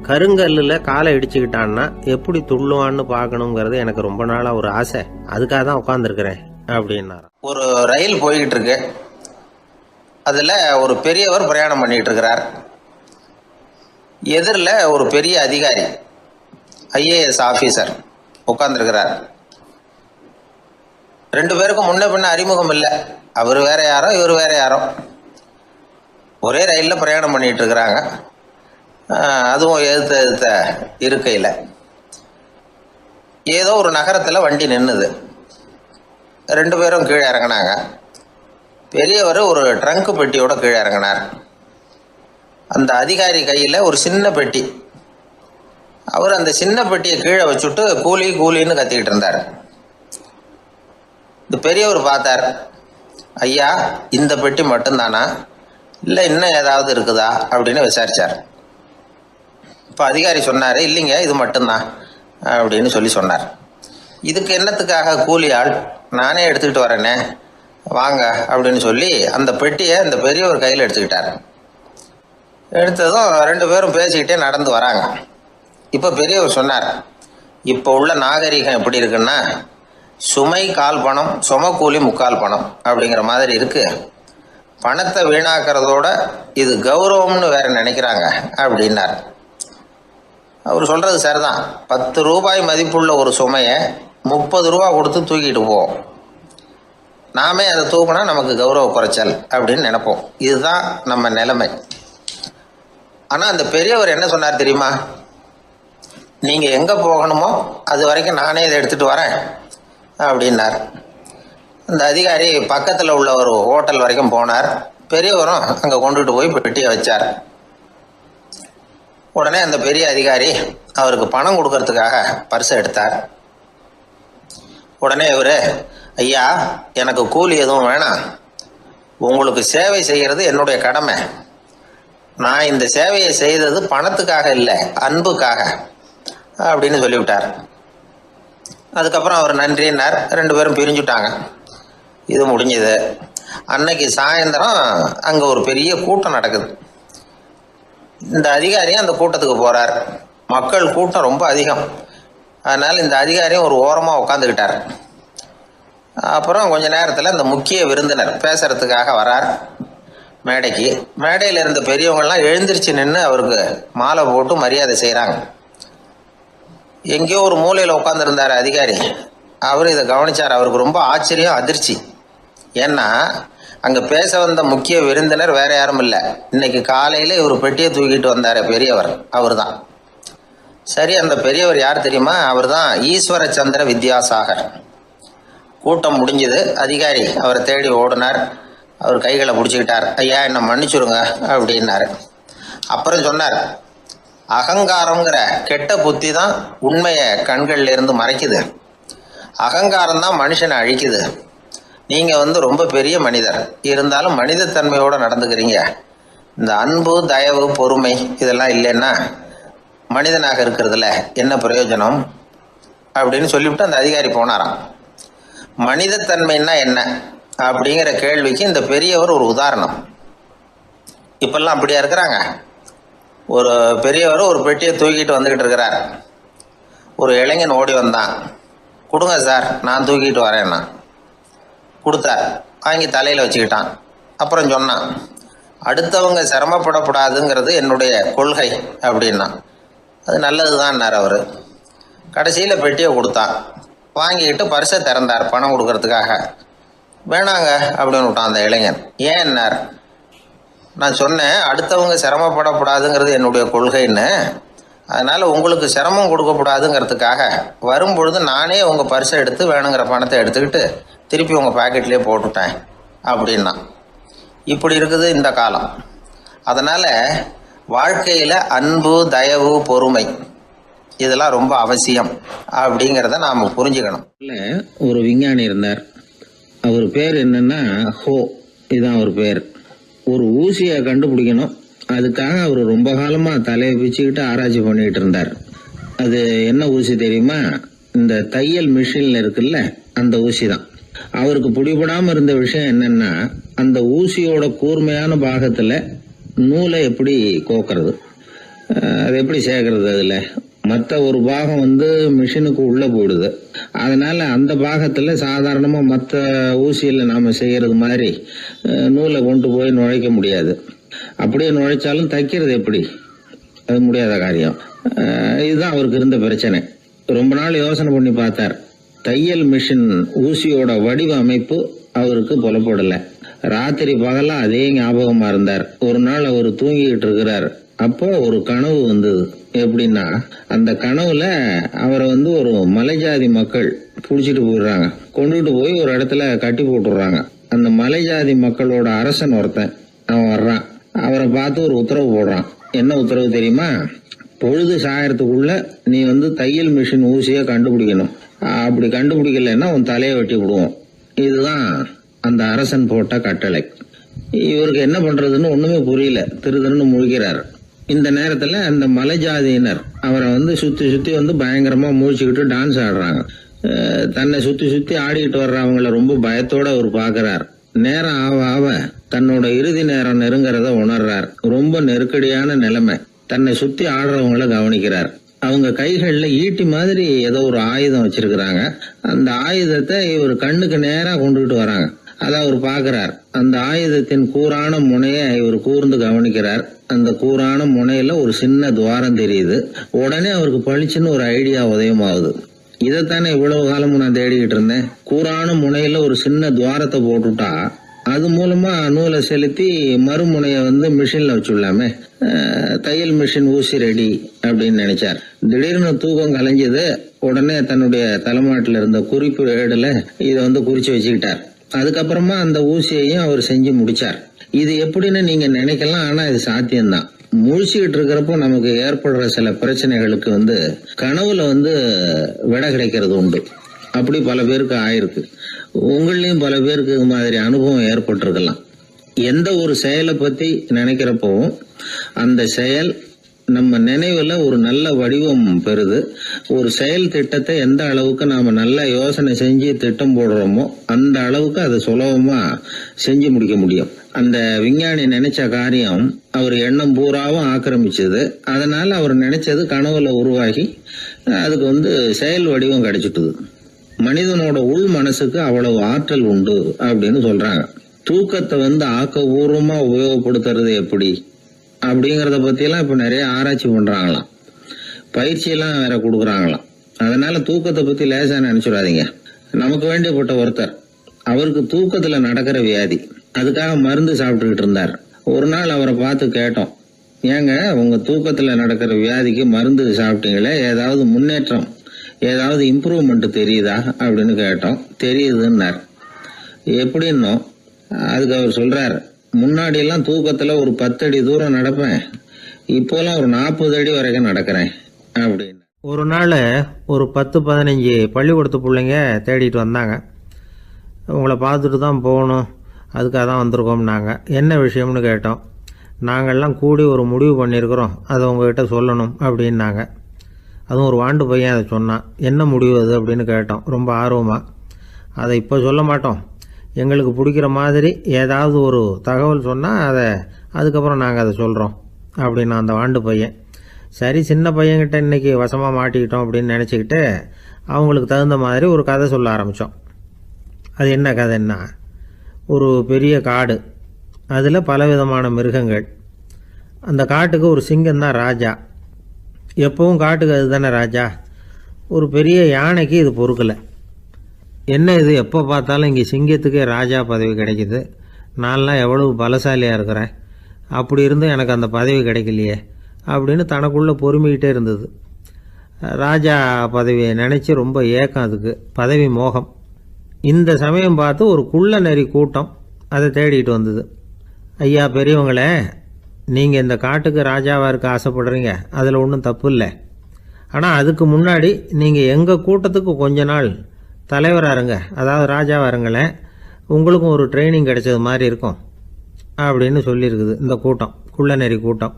கருங்கல்லில் காலை இடிச்சுக்கிட்டான்னா எப்படி துள்ளுவான்னு பார்க்கணுங்கிறது எனக்கு ரொம்ப நாளாக ஒரு ஆசை. அதுக்காக தான் உட்காந்துருக்கிறேன் அப்படின்னார். ஒரு ரயில் போய்கிட்டு இருக்கு. அதில் ஒரு பெரியவர் பிரயாணம் பண்ணிட்டு இருக்கிறார். எதிரில் ஒரு பெரிய அதிகாரி, IAS ஆஃபீஸர் உட்காந்துருக்கிறார். 2 பேருக்கும் முன்ன பின்ன அறிமுகம் இல்லை. அவர் வேற யாரோ, இவர் வேற யாரோ. ஒரே ரயிலில் பிரயாணம் பண்ணிட்டு இருக்கிறாங்க. அதுவும் எதிர்த்த இருக்கையில். ஏதோ ஒரு நகரத்தில் வண்டி நின்றுது. 2 பேரும் கீழே இறங்கினாங்க. பெரியவர் ஒரு ட்ரங்க் பெட்டியோட கீழே இறங்கினார். அந்த அதிகாரி கையில் ஒரு சின்ன பெட்டி. அவர் அந்த சின்ன பெட்டியை கீழே வச்சுட்டு கூலி கூலின்னு கத்திக்கிட்டு இருந்தார். இந்த பெரியவர் பார்த்தார். ஐயா, இந்த பெட்டி மட்டும்தானா, இல்லை இன்னும் ஏதாவது இருக்குதா அப்படின்னு விசாரிச்சார். இப்போ அதிகாரி சொன்னார், இல்லைங்க இது மட்டும்தான் அப்படின்னு சொன்னார். இதுக்கு என்னத்துக்காக கூலி ஆள், நானே எடுத்துக்கிட்டு வரேனே, வாங்க அப்படின்னு சொல்லி அந்த பெட்டியை அந்த பெரியவர் கையில் எடுத்துக்கிட்டார். எடுத்ததும் 2 பேரும் பேசிக்கிட்டே நடந்து வராங்க. இப்போ பெரியவர் சொன்னார், இப்போ உள்ள நாகரிகம் எப்படி இருக்குன்னா, சுமை கால் பணம், சுமக்கூலி முக்கால் பணம் அப்படிங்கிற மாதிரி இருக்கு. பணத்தை வீணாக்கிறதோட இது கௌரவம்னு வேற நினைக்கிறாங்க அப்படின்னார். அவர் சொல்றது சரிதான். 10 ரூபாய் மதிப்புள்ள ஒரு சுமையை 30 ரூபா கொடுத்து தூக்கிட்டு போவோம். நாமே அதை தூக்கினா நமக்கு கௌரவ குறைச்சல் அப்படின்னு நினைப்போம். இதுதான் நம்ம நிலைமை. ஆனால் அந்த பெரியவர் என்ன சொன்னார் தெரியுமா? நீங்கள் எங்கே போகணுமோ அது வரைக்கும் நானே இதை எடுத்துகிட்டு வரேன் அப்படின்னார். அந்த அதிகாரி பக்கத்தில் உள்ள ஒரு ஹோட்டல் வரைக்கும் போனார். பெரியவரும் அங்கே கொண்டுட்டு போய் பெட்டியை வச்சார். உடனே அந்த பெரிய அதிகாரி அவருக்கு பணம் கொடுக்கறதுக்காக பர்ஸை எடுத்தார். உடனே இவர், ஐயா எனக்கு கூலி எதுவும் வேணாம், உங்களுக்கு சேவை செய்கிறது என்னுடைய கடமை. நான் இந்த சேவையை செய்தது பணத்துக்காக இல்லை, அன்புக்காக அப்படின்னு சொல்லிவிட்டார். அதுக்கப்புறம் அவர் நன்றின்னார். 2 பேரும் பிரிஞ்சுட்டாங்க. இது முடிஞ்சது. அன்னைக்கு சாயந்தரம் அங்கே ஒரு பெரிய கூட்டம் நடக்குது. இந்த அதிகாரியும் அந்த கூட்டத்துக்கு போகிறார். மக்கள் கூட்டம் ரொம்ப அதிகம். அதனால் இந்த அதிகாரியும் ஒரு ஓரமாக உட்காந்துக்கிட்டார். அப்புறம் கொஞ்ச நேரத்தில் இந்த முக்கிய விருந்தினர் பேசுறதுக்காக வரார் மேடைக்கு. மேடையில் இருந்த பெரியவங்கள்லாம் எழுந்திரிச்சு நின்று அவருக்கு மாலை போட்டு மரியாதை செய்கிறாங்க. எங்கேயோ ஒரு மூலையில் உட்காந்துருந்தார் அதிகாரி. அவர் இதை கவனித்தார். அவருக்கு ரொம்ப ஆச்சரியம், அதிர்ச்சி. ஏன்னா அங்கே பேச வந்த முக்கிய விருந்தினர் வேற யாரும் இல்லை. இன்னைக்கு காலையில் இவர் பெட்டியை தூக்கிட்டு வந்தார் பெரியவர், அவர் தான். சரி, அந்த பெரியவர் யார் தெரியுமா? அவர் தான் ஈஸ்வர சந்திர வித்யாசாகர். கூட்டம் முடிஞ்சது. அதிகாரி அவரை தேடி ஓடினார். அவர் கைகளை பிடிச்சிக்கிட்டார். ஐயா என்னை மன்னிச்சுடுங்க அப்படின்னாரு. அப்புறம் சொன்னார், அகங்காரங்கிற கெட்ட புத்தி தான் உண்மையை கண்கள்ல இருந்து மறைக்குது. அகங்காரம் தான் மனுஷனை அழிக்குது. நீங்கள் ரொம்ப பெரிய மனிதர், இருந்தாலும் மனிதத்தன்மையோடு நடந்துக்கிறீங்க. இந்த அன்பு, தயவு, பொறுமை இதெல்லாம் இல்லைன்னா மனிதனாக இருக்கிறதுல என்ன பிரயோஜனம் அப்படின்னு சொல்லிவிட்டு அந்த அதிகாரி போனாராம். மனிதத்தன்மைன்னா என்ன அப்படிங்கிற கேள்விக்கு இந்த பெரியவர் ஒரு உதாரணம். இப்பெல்லாம் அப்படியா இருக்கிறாங்க? ஒரு பெரியவர் ஒரு பெட்டியை தூக்கிட்டு வந்துக்கிட்டு இருக்கிறார். ஒரு இளைஞன் ஓடி வந்தான். கொடுங்க சார், நான் தூக்கிட்டு வரேன்னா. கொடுத்தார். வாங்கி தலையில் வச்சுக்கிட்டான். அப்புறம் சொன்னான், அடுத்தவங்க சிரமப்படக்கூடாதுங்கிறது என்னுடைய கொள்கை அப்படின்னா. அது நல்லது தான்னார் அவர். கடைசியில் பெட்டியை கொடுத்தான். வாங்கிக்கிட்டு பர்ஸை திறந்தார் பணம் கொடுக்கறதுக்காக. வேணாங்க அப்படின்னு விட்டான் அந்த இளைஞன். ஏன்னார், நான் சொன்னேன் அடுத்தவங்க சிரமப்படக்கூடாதுங்கிறது என்னுடைய கொள்கைன்னு. அதனால் உங்களுக்கு சிரமம் கொடுக்கக்கூடாதுங்கிறதுக்காக வரும்பொழுது நானே உங்கள் பர்ஸை எடுத்து வேணுங்கிற பணத்தை எடுத்துக்கிட்டு திருப்பி உங்கள் பாக்கெட்லேயே போட்டுட்டேன் அப்படின்னா. இப்படி இருக்குது இந்த காலம். அதனால் வாழ்க்கையில் அன்பு, தயவு, பொறுமை இதெல்லாம் ரொம்ப அவசியம் அப்படிங்கிறத நாம் புரிஞ்சுக்கணும். ஒரு விஞ்ஞானி இருந்தார். அவர் பேர் என்னன்னா ஹோ, இதுதான் அவர் பேர். ஒரு ஊசியை கண்டுபிடிக்கணும், அதுக்காக அவர் ரொம்ப காலமா தலையை பிச்சுக்கிட்டு ஆராய்ச்சி பண்ணிட்டு இருந்தார். அது என்ன ஊசி தெரியுமா? இந்த தையல் மிஷின்ல இருக்குல்ல, அந்த ஊசி தான். அவருக்கு பிடிபடாம இருந்த விஷயம் என்னன்னா, அந்த ஊசியோட கூர்மையான பாகத்துல நூலை எப்படி கோக்கிறது, அது எப்படி சேர்க்கறது. அதுல மற்ற ஒரு பாகம் மிஷினுக்கு உள்ள போயிடுது. அதனால அந்த பாகத்துல சாதாரணமா மற்ற ஊசியில நாம செய்யறது மாதிரி நூலை கொண்டு போய் நுழைக்க முடியாது. அப்படியே நுழைச்சாலும் தைக்கிறது எப்படி, அது முடியாத காரியம். இதுதான் அவருக்கு இருந்த பிரச்சனை. ரொம்ப நாள் யோசனை பண்ணி பார்த்தார். தையல் மிஷின் ஊசியோட வடிவ அமைப்பு அவருக்கு புலப்படல. ராத்திரி பகலா அதே ஞாபகமா இருந்தார். ஒரு நாள் அவர் தூங்கிக்கிட்டு இருக்கிறார். அப்போ ஒரு கனவு வந்தது. எப்படின்னா, அந்த கனவுல அவரை ஒரு மலைஜாதி மக்கள் புடிச்சிட்டு போயிடுறாங்க. கொண்டுட்டு போய் ஒரு இடத்துல கட்டி போட்டுடுறாங்க. அந்த மலைஜாதி மக்களோட அரசன் ஒருத்தன் அவன் வர்றான். அவரை பார்த்து ஒரு உத்தரவு போடுறான். என்ன உத்தரவு தெரியுமா? பொழுது சாயறதுக்குள்ள நீ தையல் மிஷின் ஊசியை கண்டுபிடிக்கணும். அப்படி கண்டுபிடிக்கலன்னா உன் தலையை வெட்டி விடுவோம். இதுதான் அந்த அரசன் போட்ட கட்டளை. இவருக்கு என்ன பண்றதுன்னு ஒண்ணுமே புரியல. திருதன்னு முழிக்கிறார். இந்த நேரத்துல அந்த மலைஜாதியினர் அவரை சுத்தி சுத்தி பயங்கரமா முழிச்சுக்கிட்டு டான்ஸ் ஆடுறாங்க. தன்னை சுத்தி சுத்தி ஆடிக்கிட்டு வர்றவங்கள ரொம்ப பயத்தோட அவர் பாக்குறார். நேரம் ஆவ ஆவ தன்னோட இறுதி நேரம் நெருங்கிறத உணர்றார். ரொம்ப நெருக்கடியான நிலைமை. தன்னை சுத்தி ஆடுறவங்கள கவனிக்கிறார். அவங்க கைகள்ல ஈட்டி மாதிரி ஏதோ ஒரு ஆயுதம் வச்சிருக்கிறாங்க. அந்த ஆயுதத்தை இவர் கண்ணுக்கு நேரா கொண்டுகிட்டு வராங்க. அதை அவர் பாக்குறார். அந்த ஆயுதத்தின் கூரான முனையை இவர் கூர்ந்து கவனிக்கிறார். அந்த கூரான முனையில ஒரு சின்ன துவாரம் தெரியுது. உடனே அவருக்கு பளிச்சுன்னு ஒரு ஐடியா உதயமாகுது. இதைத்தானே இவ்வளவு காலமும் நான் தேடிக்கிட்டு இருந்தேன். கூரான முனையில ஒரு சின்ன துவாரத்தை போட்டுட்டா அது மூலமா நூலை செலுத்தி மறுமுனைய மிஷின்ல வச்சுடலாமே. தையல் மிஷின் ஊசி ரெடி அப்படின்னு நினைச்சார். திடீர்னு தூக்கம் கலைஞ்சது. உடனே தன்னுடைய தலைமாட்டில் இருந்த குறிப்பு ஏடுல இதை குறிச்சு வச்சுக்கிட்டார். அதுக்கப்புறமா அந்த ஊசியையும் அவர் செஞ்சு முடிச்சார். இது எப்படின்னு நீங்க நினைக்கலாம், ஆனா இது சாத்தியம்தான். முழிச்சுக்கிட்டு இருக்கிறப்போ நமக்கு ஏற்படுற சில பிரச்சனைகளுக்கு கனவுல விடை கிடைக்கிறது உண்டு. அப்படி பல பேருக்கு ஆயிருக்கு. உங்களையும் பல பேருக்கு இது மாதிரி அனுபவம் ஏற்பட்டிருக்கலாம். எந்த ஒரு செயலை பத்தி நினைக்கிறப்பவும் அந்த செயல் நம்ம நினைவுல ஒரு நல்ல வடிவம் பெறுது. ஒரு செயல் திட்டத்தை எந்த அளவுக்கு நாம நல்ல யோசனை செஞ்சு திட்டம் போடுறோமோ அந்த அளவுக்கு அதை சுலபமா செஞ்சு முடிக்க முடியும். அந்த விஞ்ஞானி நினைச்ச காரியம் அவர் எண்ணம் பூராவும் ஆக்கிரமிச்சது. அதனால அவர் நினைச்சது கனவுல உருவாகி அதுக்கு செயல் வடிவம் கிடைச்சிட்டுது. மனிதனோட உள் மனசுக்கு அவ்வளவு ஆற்றல் உண்டு அப்படின்னு சொல்றாங்க. தூக்கத்தை ஆக்கபூர்வமா உபயோகப்படுத்துறது எப்படி அப்படிங்கறத பத்தி எல்லாம் இப்ப நிறைய ஆராய்ச்சி பண்றாங்களாம். பயிற்சி எல்லாம் வேற கொடுக்குறாங்களாம். அதனால தூக்கத்தை பத்தி லேசா நினைச்சுடாதீங்க. நமக்கு வேண்டியப்பட்ட ஒருத்தர், அவருக்கு தூக்கத்துல நடக்கிற வியாதி, அதுக்காக மருந்து சாப்பிட்டுக்கிட்டு இருந்தார். ஒரு நாள் அவரை பார்த்து கேட்டோம், ஏங்க உங்க தூக்கத்துல நடக்கிற வியாதிக்கு மருந்து சாப்பிட்டீங்களே, ஏதாவது முன்னேற்றம், ஏதாவது இம்ப்ரூவ்மெண்ட் தெரியுதா அப்படின்னு கேட்டோம். தெரியுதுன்னார். எப்படின்னோ, அதுக்கு அவர் சொல்றார், முன்னாடி எல்லாம் தூக்கத்துல ஒரு 10 அடி தூரம் நடப்பேன், இப்போலாம் ஒரு 40 அடி வரைக்கும் நடக்கிறேன் அப்படின்னு. ஒரு நாள் ஒரு 10-15 பள்ளிக்கூடத்து பிள்ளைங்க தேடிட்டு வந்தாங்க. உங்களை பார்த்துட்டு தான் போகணும், அதுக்காக தான் வந்திருக்கோம்னாங்க. என்ன விஷயம்னு கேட்டோம். நாங்கள்லாம் கூடி ஒரு முடிவு பண்ணியிருக்கிறோம், அதை உங்ககிட்ட சொல்லணும் அப்படின்னாங்க. அதுவும் ஒரு வாண்டு பையன் அதை சொன்னான். என்ன முடிவு அது அப்படின்னு கேட்டோம் ரொம்ப ஆர்வமாக. அதை இப்போ சொல்ல மாட்டோம், எங்களுக்கு பிடிக்கிற மாதிரி ஏதாவது ஒரு தகவல் சொன்னால் அதுக்கப்புறம் நாங்கள் அதை சொல்கிறோம் அப்படின்னா அந்த வாண்டு பையன். சரி, சின்ன பையன்கிட்ட இன்றைக்கி வசமாக மாட்டிக்கிட்டோம் அப்படின்னு நினச்சிக்கிட்டு அவங்களுக்கு தகுந்த மாதிரி ஒரு கதை சொல்ல ஆரம்பித்தோம். அது என்ன கதைன்னா, ஒரு பெரிய காடு, அதில் பலவிதமான மிருகங்கள். அந்த காட்டுக்கு ஒரு சிங்கம் தான் ராஜா. எப்பவும் காட்டுக்கு அது தானே ராஜா. ஒரு பெரிய யானைக்கு இது பொறுக்கலை. என்ன இது, எப்போ பார்த்தாலும் இங்கே சிங்கத்துக்கே ராஜா பதவி கிடைக்கிது, நான்லாம் எவ்வளவு பலசாலியாக இருக்கிறேன், அப்படி இருந்தும் எனக்கு அந்த பதவி கிடைக்கலையே அப்படின்னு தனக்குள்ளே பொறுமிக்கிட்டே இருந்தது. ராஜா பதவியை நினச்சி ரொம்ப ஏக்கம், அதுக்கு பதவி மோகம். இந்த சமயம் பார்த்து ஒரு குள்ள நரி கூட்டம் அதை தேடிட்டு வந்தது. ஐயா பெரியவங்களே, நீங்கள் இந்த காட்டுக்கு ராஜாவாக இருக்க ஆசைப்படுறீங்க, அதில் ஒன்றும் தப்பு இல்லை. ஆனால் அதுக்கு முன்னாடி நீங்கள் எங்கள் கூட்டத்துக்கு கொஞ்ச நாள் தலைவராக இருங்க, அதாவது ராஜாவாக இருங்களேன், உங்களுக்கும் ஒரு ட்ரைனிங் கிடைச்சது மாதிரி இருக்கும் அப்படின்னு சொல்லியிருக்குது இந்த கூட்டம், குள்ள நரி கூட்டம்.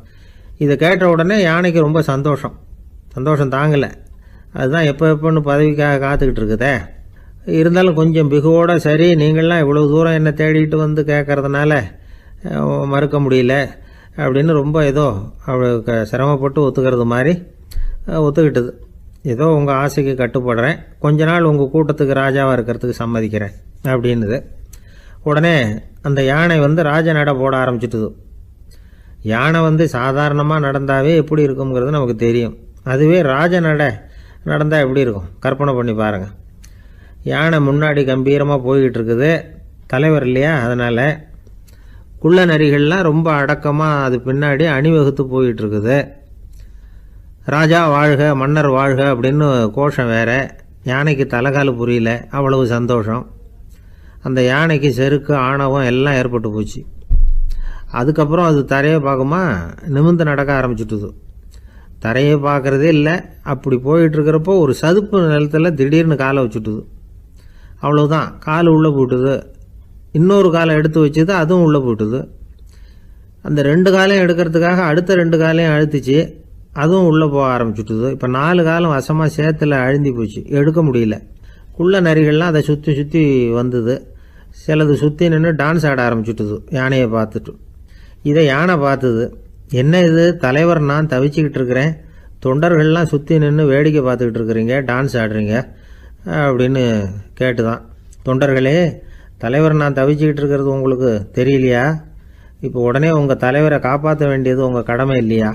இதை கேட்ட உடனே யானைக்கு ரொம்ப சந்தோஷம் தாங்கலை. அதுதான் எப்போன்னு பதவிக்காக காத்துக்கிட்டு இருக்குதே. இருந்தாலும் கொஞ்சம் பிகுவோட, சரி நீங்கள்லாம் இவ்வளோ தூரம் என்னை தேடிட்டு வந்து கேட்கறதுனால மறுக்க முடியல அப்படின்னு ரொம்ப ஏதோ அவளுக்கு சிரமப்பட்டு ஒத்துக்கிறது மாதிரி ஒத்துக்கிட்டது. ஏதோ உங்கள் ஆசைக்கு கட்டுப்படுறேன், கொஞ்ச நாள் உங்கள் கூட்டத்துக்கு ராஜாவாக இருக்கிறதுக்கு சம்மதிக்கிறேன் அப்படின்னுது. உடனே அந்த யானை ராஜ நட போட ஆரம்பிச்சிட்டுது. யானை சாதாரணமாக நடந்தாவே எப்படி இருக்குங்கிறது நமக்கு தெரியும். அதுவே ராஜ நடந்தால் எப்படி இருக்கும் கற்பனை பண்ணி பாருங்கள். யானை முன்னாடி கம்பீரமாக போய்கிட்டு இருக்குது, தலைவர் இல்லையா, அதனால் குள்ள நரிகள்லாம் ரொம்ப அடக்கமாக அது பின்னாடி அணிவகுத்து போயிட்டு இருக்குது. ராஜா வாழ்க, மன்னர் வாழ்க அப்படின்னு கோஷம் வேற. யானைக்கு தலைகால் புரியல, அவ்வளவு சந்தோஷம். அந்த யானைக்கு செருக்கு, ஆணவம் எல்லாம் ஏற்பட்டு போச்சு. அதுக்கப்புறம் அது தரையை பார்க்குமா, நிமிர்ந்து நடக்க ஆரம்பிச்சுட்டுது. தரையை பார்க்குறதே இல்லை. அப்படி போயிட்டுருக்கிறப்போ ஒரு சதுப்பு நிலத்தில் திடீர்னு காலை வச்சுட்டுது. அவ்வளோதான், கால் உள்ளே போட்டுது. இன்னொரு காலை எடுத்து வச்சுது, அதுவும் உள்ளே போட்டுது. அந்த 2 காலையும் எடுக்கிறதுக்காக அடுத்த 2 காலையும் அழுத்திச்சு, அதுவும் உள்ளே போக ஆரம்பிச்சுட்டுது. இப்போ 4 காலம் வசமாக சேத்துல அழுந்தி போச்சு, எடுக்க முடியல. குள்ள நரிகள்லாம் அதை சுற்றி வந்தது. சிலது சுற்றி நின்று டான்ஸ் ஆட ஆரம்பிச்சுட்டுது யானையை பார்த்துட்டு. இதை யானை பார்த்தது. என்ன இது, தலைவர் நான் தவிச்சிக்கிட்டு இருக்கிறேன், தொண்டர்கள்லாம் சுற்றி நின்று வேடிக்கை பார்த்துக்கிட்டு இருக்கிறீங்க, டான்ஸ் ஆடுறீங்க அப்படின்னு கேட்டுதான். தொண்டர்களே, தலைவர் நான் தவிச்சிக்கிட்டு இருக்கிறது உங்களுக்கு தெரியலையா? இப்போ உடனே உங்கள் தலைவரை காப்பாற்ற வேண்டியது உங்கள் கடமை இல்லையா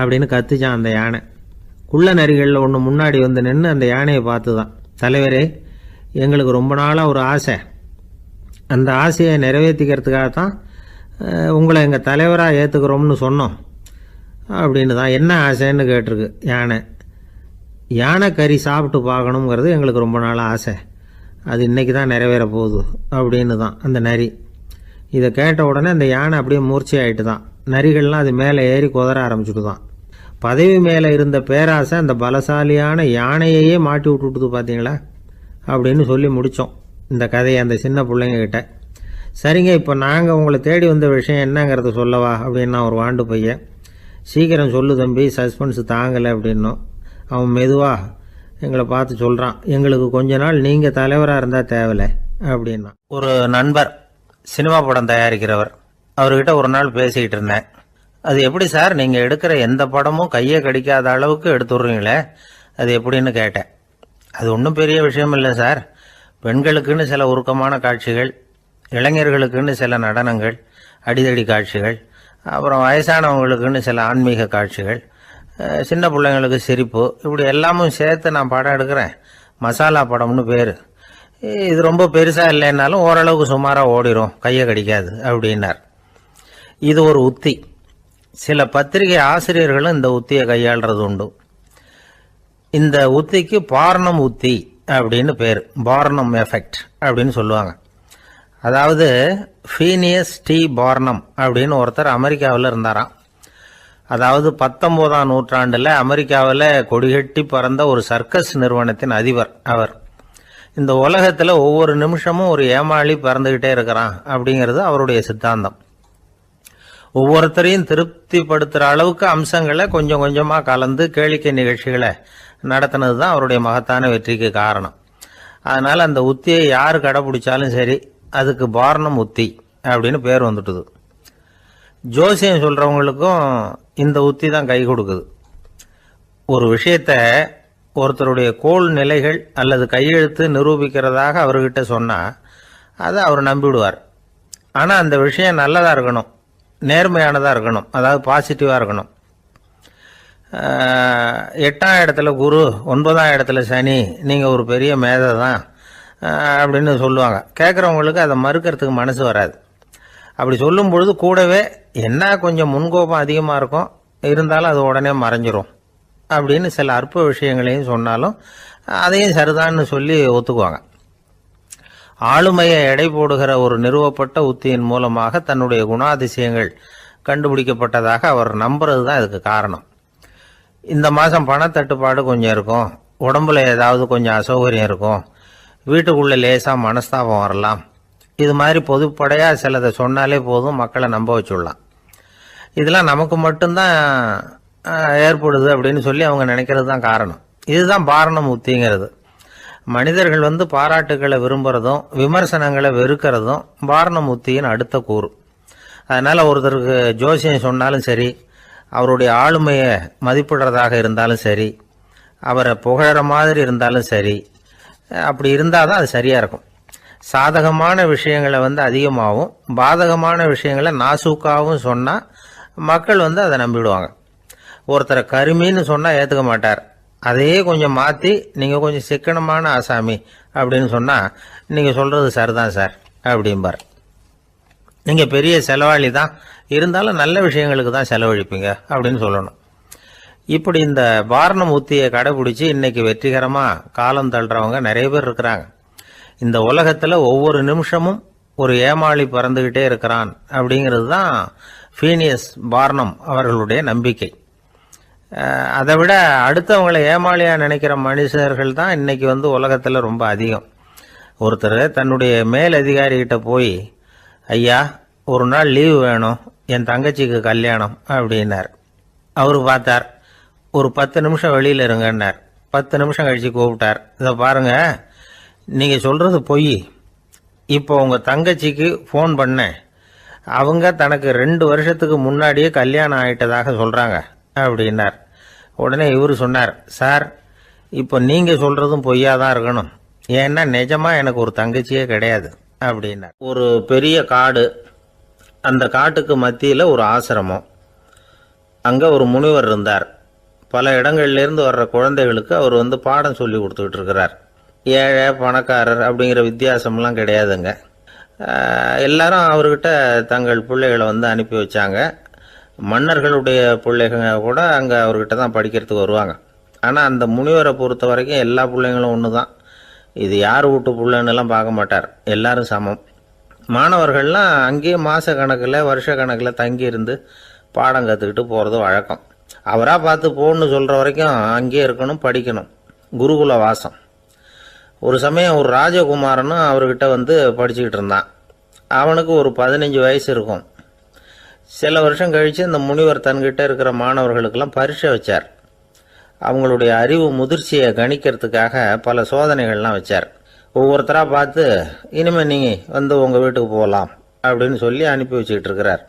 அப்படின்னு கத்துச்சான் அந்த யானை. குள்ள நரிகளில் ஒன்று முன்னாடி நின்று அந்த யானையை பார்த்து தான், தலைவரே எங்களுக்கு ரொம்ப நாளாக ஒரு ஆசை, அந்த ஆசையை நிறைவேற்றிக்கிறதுக்காக தான் உங்களை எங்கள் தலைவராக ஏற்றுக்கிறோம்னு சொன்னோம் அப்படின்னு தான். என்ன ஆசைன்னு கேட்டிருக்கு யானை. யானை கறி சாப்பிட்டு பார்க்கணுங்கிறது எங்களுக்கு ரொம்ப நாளாக ஆசை, அது இன்றைக்கி தான் நிறைவேற போகுது அப்படின்னு தான் அந்த நரி. இதை கேட்ட உடனே அந்த யானை அப்படியே மூர்ச்சி ஆகிட்டு தான். நரிகள்லாம் அது மேலே ஏறி குதற ஆரம்பிச்சுட்டு தான். பதவி மேலே இருந்த பேராசை அந்த பலசாலியான யானையையே மாட்டி விட்டுட்டுது பார்த்தீங்களா அப்படின்னு சொல்லி முடித்தோம் இந்த கதையை அந்த சின்ன பிள்ளைங்கக்கிட்ட. சரிங்க, இப்போ நாங்கள் உங்களை தேடி வந்த விஷயம் என்னங்கிறத சொல்லவா அப்படின்னா ஒரு வாண்டு பையன். சீக்கிரம் சொல்லு தம்பி, சஸ்பென்ஸ் தாங்கலை அப்படின்னோம். அவன் மெதுவாக எங்களை பார்த்து சொல்கிறான், எங்களுக்கு கொஞ்ச நாள் நீங்கள் தலைவராக இருந்தால் தேவலை அப்படின்னா. ஒரு நண்பர் சினிமா படம் தயாரிக்கிறவர், அவர்கிட்ட ஒரு நாள் பேசிக்கிட்டு இருந்தேன். அது எப்படி சார், நீங்கள் எடுக்கிற எந்த படமும் கையை கடிக்காத அளவுக்கு எடுத்துடுறீங்களே, அது எப்படின்னு கேட்டேன். அது ஒன்றும் பெரிய விஷயம் இல்லை சார், பெண்களுக்குன்னு சில உருக்கமான காட்சிகள், இளைஞர்களுக்குன்னு சில நடனங்கள், அடிதடி காட்சிகள், அப்புறம் வயசானவங்களுக்குன்னு சில ஆன்மீக காட்சிகள், சின்ன பிள்ளைங்களுக்கு சிரிப்பு, இப்படி எல்லாமும் சேர்த்து நான் படம் எடுக்கிறேன். மசாலா படம்னு பேர். இது ரொம்ப பெருசாக இல்லைன்னாலும் ஓரளவுக்கு சுமாராக ஓடிடும், கையை கடிக்காது அப்படின்னார். இது ஒரு உத்தி. சில பத்திரிகை ஆசிரியர்களும் இந்த உத்தியை கையாளுறது உண்டு. இந்த உத்திக்கு பார்னம் உத்தி அப்படின்னு பேர், பார்னம் எஃபெக்ட் அப்படின்னு சொல்லுவாங்க. அதாவது ஃபீனியஸ் டி பார்னம் அப்படின்னு ஒருத்தர் அமெரிக்காவில் இருந்தாராம். அதாவது 19ஆம் நூற்றாண்டில் அமெரிக்காவில் கொடிகட்டி பறந்த ஒரு சர்க்கஸ் நிறுவனத்தின் அதிபர் அவர். இந்த உலகத்தில் ஒவ்வொரு நிமிஷமும் ஒரு ஏமாளி பறந்துக்கிட்டே இருக்கிறான் அப்படிங்கிறது அவருடைய சித்தாந்தம். ஒவ்வொருத்தரையும் திருப்திப்படுத்துகிற அளவுக்கு அம்சங்களை கொஞ்சம் கொஞ்சமாக கலந்து கேளிக்கை நிகழ்ச்சிகளை நடத்தினது தான் அவருடைய மகத்தான வெற்றிக்கு காரணம். அதனால் அந்த உத்தியை யார் கடைப்பிடிச்சாலும் சரி, அதுக்கு பார்னம் உத்தி அப்படின்னு பேர் வந்துட்டுது. ஜோசியம் சொல்கிறவங்களுக்கும் இந்த உத்தி தான் கை கொடுக்குது. ஒரு விஷயத்த ஒருத்தருடைய கோள் நிலைகள் அல்லது கையெழுத்து நிரூபிக்கிறதாக அவர்கிட்ட சொன்னால் அதை அவர் நம்பிவிடுவார். ஆனால் அந்த விஷயம் நல்லதாக இருக்கணும், நேர்மையானதாக இருக்கணும், அதாவது பாசிட்டிவாக இருக்கணும். 8ஆம் இடத்துல குரு, 9ஆம் இடத்துல சனி, நீங்கள் ஒரு பெரிய மேதை தான் அப்படின்னு சொல்லுவாங்க. கேட்குறவங்களுக்கு அதை மறுக்கிறதுக்கு மனசு வராது. அப்படி சொல்லும் பொழுது கூடவே என்ன கொஞ்சம் முன்கோபம் அதிகமாக இருக்கும், இருந்தாலும் அது உடனே மறைஞ்சிரும் அப்படின்னு சில அற்ப விஷயங்களையும் சொன்னாலும் அதையும் சரிதான்னு சொல்லி ஒத்துக்குவாங்க. ஆளுமையை எடை போடுகிற ஒரு நிறுவப்பட்ட உத்தியின் மூலமாக தன்னுடைய குணாதிசயங்கள் கண்டுபிடிக்கப்பட்டதாக அவர் நம்புறது தான் இதுக்கு காரணம். இந்த மாதம் பணத்தட்டுப்பாடு கொஞ்சம் இருக்கும், உடம்புல ஏதாவது கொஞ்சம் அசௌகரியம் இருக்கும், வீட்டுக்குள்ளே லேசாக மனஸ்தாபம் வரலாம், இது மாதிரி பொதுப்படையாக சிலதை சொன்னாலே போதும், மக்களை நம்ப வச்சுடலாம். இதெல்லாம் நமக்கு மட்டும்தான் ஏற்படுது அப்படின்னு சொல்லி அவங்க நினைக்கிறது தான் காரணம். இதுதான் பார்னம் உத்திங்கிறது. மனிதர்கள் பாராட்டுகளை விரும்புகிறதும் விமர்சனங்களை வெறுக்கிறதும் பார்னம் உத்தியின் அடுத்த கூறு. அதனால் ஒருத்தருக்கு ஜோசியம் சொன்னாலும் சரி, அவருடைய ஆளுமையை மதிப்பிடுறதாக இருந்தாலும் சரி, அவரை புகழற மாதிரி இருந்தாலும் சரி, அப்படி இருந்தால் தான் அது சரியாக இருக்கும். சாதகமான விஷயங்களை அதிகமாகவும் பாதகமான விஷயங்களை நாசூக்காகவும் சொன்னால் மக்கள் அதை நம்பிவிடுவாங்க. ஒருத்தரை கருமின்னு சொன்னால் ஏற்றுக்க மாட்டார். அதையே கொஞ்சம் மாற்றி நீங்கள் கொஞ்சம் சிக்கனமான ஆசாமி அப்படின்னு சொன்னால் நீங்கள் சொல்கிறது சரிதான் சார் அப்படிம்பார். நீங்கள் பெரிய செலவாளி தான், இருந்தாலும் நல்ல விஷயங்களுக்கு தான் செலவழிப்பீங்க அப்படின்னு சொல்லணும். இப்படி இந்த பார்னம் உத்தியை கடைபிடிச்சி இன்னைக்கு வெற்றிகரமாக காலம் தள்ளுறவங்க நிறைய பேர் இருக்கிறாங்க. இந்த உலகத்தில் ஒவ்வொரு நிமிஷமும் ஒரு ஏமாளி பறந்துக்கிட்டே இருக்கிறான் அப்படிங்கிறது தான் ஃபீனியஸ் பார்னம் அவர்களுடைய நம்பிக்கை. அதை விட அடுத்தவங்களை ஏமாளியாக நினைக்கிற மனுஷர்கள் தான் இன்னைக்கு உலகத்தில் ரொம்ப அதிகம். ஒருத்தர் தன்னுடைய மேல் அதிகாரிகிட்ட போய், ஐயா ஒரு நாள் லீவு வேணும், என் தங்கச்சிக்கு கல்யாணம் அப்படின்னார். அவர் பார்த்தார், ஒரு 10 நிமிஷம் வெளியில் இருங்கன்னார். 10 நிமிஷம் கழித்து கூப்பிட்டார், இதை பாருங்க, நீங்கள் சொல்கிறது பொய். இப்போ உங்கள் தங்கச்சிக்கு ஃபோன் பண்ணேன், அவங்க தனக்கு 2 வருஷத்துக்கு முன்னாடியே கல்யாணம் ஆகிட்டதாக சொல்கிறாங்க அப்படின்னார். உடனே இவர் சொன்னார், சார் இப்போ நீங்கள் சொல்கிறதும் பொய்யா தான் இருக்கணும், ஏன்னா நிஜமாக எனக்கு ஒரு தங்கச்சியே கிடையாது அப்படின்னார். ஒரு பெரிய காடு, அந்த காட்டுக்கு மத்தியில் ஒரு ஆசிரமம். அங்கே ஒரு முனிவர் இருந்தார். பல இடங்கள்லேருந்து வர்ற குழந்தைகளுக்கு அவர் பாடம் சொல்லி கொடுத்துக்கிட்டு இருக்கிறார். ஏழை பணக்காரர் அப்படிங்கிற வித்தியாசம்லாம் கிடையாதுங்க. எல்லாரும் அவர்கிட்ட தங்கள் பிள்ளைகளை அனுப்பி வச்சாங்க. மன்னர்களுடைய பிள்ளைங்க கூட அங்கே அவர்கிட்ட தான் படிக்கிறதுக்கு வருவாங்க. ஆனால் அந்த முனிவரை பொறுத்த வரைக்கும் எல்லா பிள்ளைங்களும் ஒன்று தான். இது யார் வீட்டு பிள்ளைன்னெல்லாம் பார்க்க மாட்டார், எல்லாரும் சமம். மாணவர்கள்லாம் அங்கேயே மாத கணக்கில் வருஷ கணக்கில் தங்கி இருந்து பாடம் கற்றுக்கிட்டு போகிறது வழக்கம். அவராக பார்த்து போன்னு சொல்கிற வரைக்கும் அங்கேயே இருக்கணும், படிக்கணும். குருகுல வாசம். ஒரு சமயம் ஒரு ராஜகுமாரனும் அவர்கிட்ட படிச்சுக்கிட்டு இருந்தான். அவனுக்கு ஒரு 15 வயசு இருக்கும். சில வருஷம் கழித்து இந்த முனிவர் தன்கிட்ட இருக்கிற மாணவர்களுக்கெல்லாம் பரீட்சை வச்சார். அவங்களுடைய அறிவு முதிர்ச்சியை கணிக்கிறதுக்காக பல சோதனைகள்லாம் வச்சார். ஒவ்வொருத்தராக பார்த்து, இனிமேல் நீங்கள் உங்கள் வீட்டுக்கு போகலாம் அப்படின்னு சொல்லி அனுப்பி வச்சுக்கிட்டு இருக்கிறார்.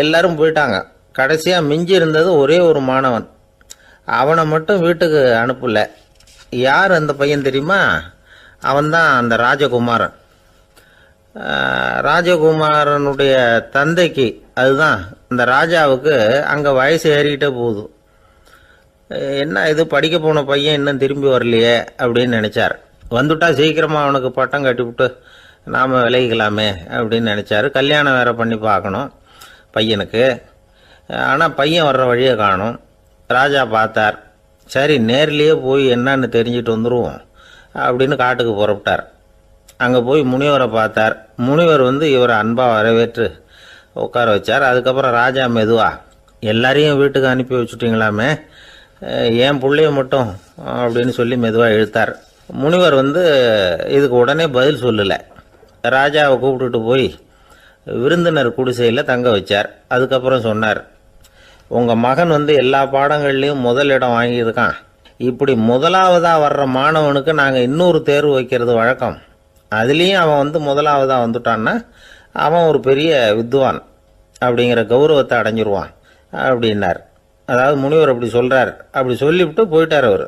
எல்லாரும் போயிட்டாங்க. கடைசியாக மிஞ்சி இருந்தது ஒரே ஒரு மாணவன். அவனை மட்டும் வீட்டுக்கு அனுப்பல. யார் அந்த பையன் தெரியுமா? அவன்தான் அந்த ராஜகுமாரன். ராஜகுமாரனுடைய தந்தைக்கு, அதுதான் அந்த ராஜாவுக்கு, அங்கே வயசு ஏறிக்கிட்டே போகுது. என்ன இது, படிக்க போன பையன் இன்னும் திரும்பி வரலையே அப்படின்னு நினச்சார். வந்துட்டா சீக்கிரமாக அவனுக்கு பட்டம் கட்டிவிட்டு நாம் விலகிக்கலாமே அப்படின்னு நினச்சாரு. கல்யாணம் வேறு பண்ணி பார்க்கணும் பையனுக்கு. ஆனால் பையன் வர்ற வழியை காணும். ராஜா பார்த்தார், சரி நேர்லேயே போய் என்னன்னு தெரிஞ்சுட்டு வந்துடுவோம் அப்படின்னு காட்டுக்கு புறப்பட்டார். அங்கே போய் முனிவரை பார்த்தார். முனிவர் இவரை அன்பாக வரவேற்று உட்கார வச்சார். அதுக்கப்புறம் ராஜா மெதுவா, எல்லாரையும் வீட்டுக்கு அனுப்பி வச்சுட்டிங்களாமே, ஏன் பிள்ளைய மட்டும் அப்படின்னு சொல்லி மெதுவாக இழுத்தார். முனிவர் இதுக்கு உடனே பதில் சொல்லலை. ராஜாவை கூப்பிட்டுட்டு போய் விருந்தினர் குடிசையில் தங்க வச்சார். அதுக்கப்புறம் சொன்னார், உங்கள் மகன் எல்லா பாடங்கள்லேயும் முதல் இடம் வாங்கியிருக்கான். இப்படி முதலாவதாக வர்ற மாணவனுக்கு நாங்கள் இன்னொரு தேர்வு வைக்கிறது வழக்கம். அதுலேயும் அவன் முதலாவதாக வந்துட்டான்னா அவன் ஒரு பெரிய வித்வான் அப்படிங்கிற கௌரவத்தை அடைஞ்சிருவான் அப்படின்னார். அதாவது முனிவர் அப்படி சொல்கிறார். அப்படி சொல்லிவிட்டு போயிட்டார் அவர்.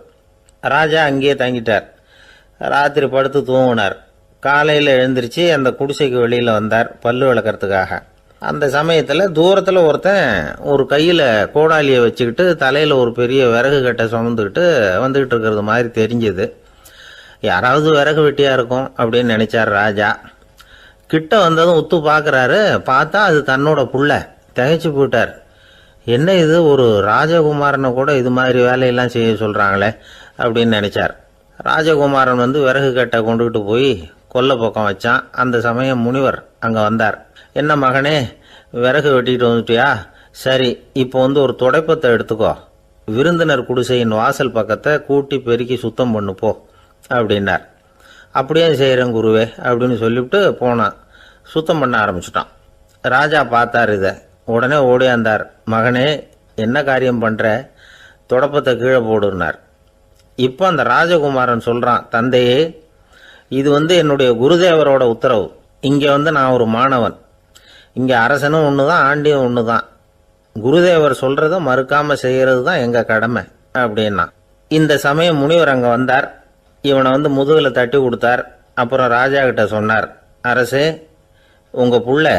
ராஜா அங்கேயே தங்கிட்டார். ராத்திரி படுத்து தூங்கினார். காலையில் எழுந்திரிச்சு அந்த குடிசைக்கு வெளியில் வந்தார் பல்லு விளக்கறதுக்காக. அந்த சமயத்தில் தூரத்தில் ஒருத்தன் ஒரு கையில் கோடாலியை வச்சுக்கிட்டு தலையில் ஒரு பெரிய விறகு கட்டை சுமந்துக்கிட்டு வந்துக்கிட்டு இருக்கிறது மாதிரி தெரிஞ்சது. யாராவது விறகு வெட்டியாக இருக்கும் அப்படின்னு நினச்சார் ராஜா. கிட்ட வந்ததும் உத்து பார்க்குறாரு. பார்த்தா அது தன்னோட புள்ள. திகைச்சு போயிட்டார். என்ன இது, ஒரு ராஜகுமாரனை கூட இது மாதிரி வேலையெல்லாம் செய்ய சொல்கிறாங்களே அப்படின்னு நினச்சார். ராஜகுமாரன் விறகு கட்டை கொண்டுகிட்டு போய் கொல்லை பக்கம் வச்சான். அந்த சமயம் முனிவர் அங்கே வந்தார். என்ன மகனே, விறகு வெட்டிட்டு வந்துட்டியா? சரி, இப்போ ஒரு துடைப்பத்தை எடுத்துக்கோ, விருந்தினர் குடிசையின் வாசல் பக்கத்தை கூட்டி பெருக்கி சுத்தம் பண்ணு போ அப்படின்னார். அப்படியே செய்கிறேன் குருவே அப்படின்னு சொல்லிவிட்டு போனான். சுத்தம் பண்ண ஆரம்பிச்சிட்டான். ராஜா பார்த்தார் இதை. உடனே ஓடியாந்தார். மகனே, என்ன காரியம் பண்ணுற? துடைப்பத்தை கீழே போடுனார். இப்போ அந்த ராஜகுமாரன் சொல்கிறான், தந்தையே, இது என்னுடைய குருதேவரோட உத்தரவு. இங்கே நான் ஒரு மாணவன். இங்கே அரசனும் ஒன்று தான், ஆண்டியும் ஒன்று தான். குருதேவர் சொல்கிறத மறுக்காமல் செய்கிறது தான் எங்கள் கடமை அப்படின்னா. இந்த சமயம் முனிவர் அங்கே வந்தார். இவனை முதுகில் தட்டி கொடுத்தார். அப்புறம் ராஜா கிட்ட சொன்னார், அரசே, உங்கள் புள்ள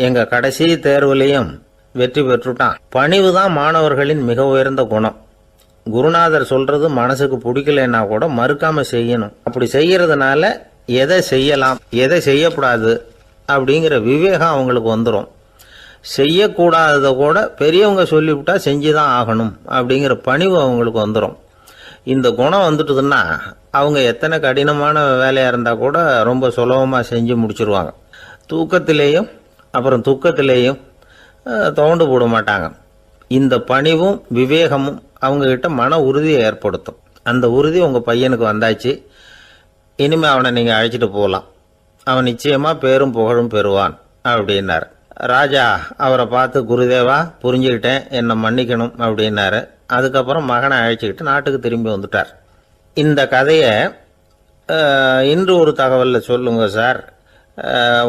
எங்கள் கடைசி தேர்வுலையும் வெற்றி பெற்றுட்டான். பணிவு தான் மாணவர்களின் மிக உயர்ந்த குணம். குருநாதர் சொல்றது மனசுக்கு பிடிக்கலன்னா கூட மறுக்காம செய்யணும். அப்படி செய்யறதுனால எதை செய்யலாம் எதை செய்யக்கூடாது அப்படிங்கிற விவேகம் அவங்களுக்கு வந்துடும். செய்யக்கூடாததை கூட பெரியவங்க சொல்லிவிட்டா செஞ்சுதான் ஆகணும் அப்படிங்கிற பணிவு அவங்களுக்கு வந்துடும். இந்த குணம் வந்துட்டுதுன்னா அவங்க எத்தனை கடினமான வேலையாக இருந்தால் கூட ரொம்ப சுலபமாக செஞ்சு முடிச்சிருவாங்க. தூக்கத்திலேயும் அப்புறம் துக்கத்திலேயும் தோண்டு போட மாட்டாங்க. இந்த பணிவும் விவேகமும் அவங்கக்கிட்ட மன உறுதியை ஏற்படுத்தும். அந்த உறுதி உங்கள் பையனுக்கு வந்தாச்சு. இனிமேல் அவனை நீங்கள் அழைச்சிட்டு போகலாம். அவன் நிச்சயமாக பேரும் புகழும் பெறுவான் அப்படின்னார். ராஜா அவரை பார்த்து, குருதேவா, புரிஞ்சுக்கிட்டேன், என்னை மன்னிக்கணும் அப்படின்னாரு. அதுக்கப்புறம் மகனை அழைச்சிக்கிட்டு நாட்டுக்கு திரும்பி வந்துட்டார். இந்த கதையை இன்று ஒரு தகவலில் சொல்லுங்க சார்,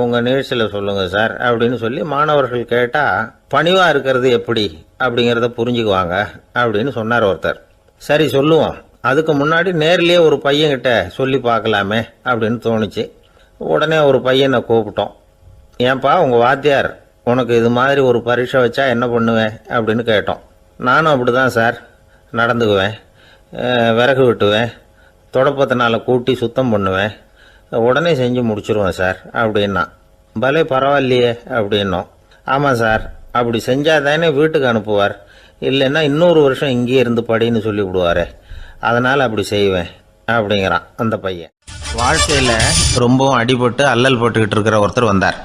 உங்கள் நிகழ்ச்சியில் சொல்லுங்க சார் அப்படின்னு சொல்லி மாணவர்கள் கேட்டால் பணிவாக இருக்கிறது எப்படி அப்படிங்கிறத புரிஞ்சுக்குவாங்க அப்படின்னு சொன்னார் ஒருத்தர். சரி சொல்லுவோம், அதுக்கு முன்னாடி நேர்லேயே ஒரு பையன்கிட்ட சொல்லி பார்க்கலாமே அப்படின்னு தோணுச்சு. உடனே ஒரு பையனை கூப்பிட்டோம். ஏன்பா, உங்கள் வாத்தியார் உனக்கு இது மாதிரி ஒரு பரீட்சை வச்சா என்ன பண்ணுவேன் அப்படின்னு கேட்டோம். நானும் அப்படி தான் சார் நடந்துக்குவேன், விறகு வெட்டுவேன், தொடப்பத்தினால கூட்டி சுத்தம் பண்ணுவேன், உடனே செஞ்சு முடிச்சிருவேன் சார் அப்படின்னா. பலே பரவாயில்லையே அப்படின்னோம். ஆமாம் சார், அப்படி செஞ்சால் தானே வீட்டுக்கு அனுப்புவார், இல்லைன்னா இன்னொரு வருஷம் இங்கேயே இருந்து படின்னு சொல்லி விடுவார், அதனால் அப்படி செய்வேன் அப்படிங்கிறான் அந்த பையன். வாழ்க்கையில் ரொம்பவும் அடிபட்டு அல்லல் போட்டுக்கிட்டு இருக்கிற ஒருத்தர் வந்தார்.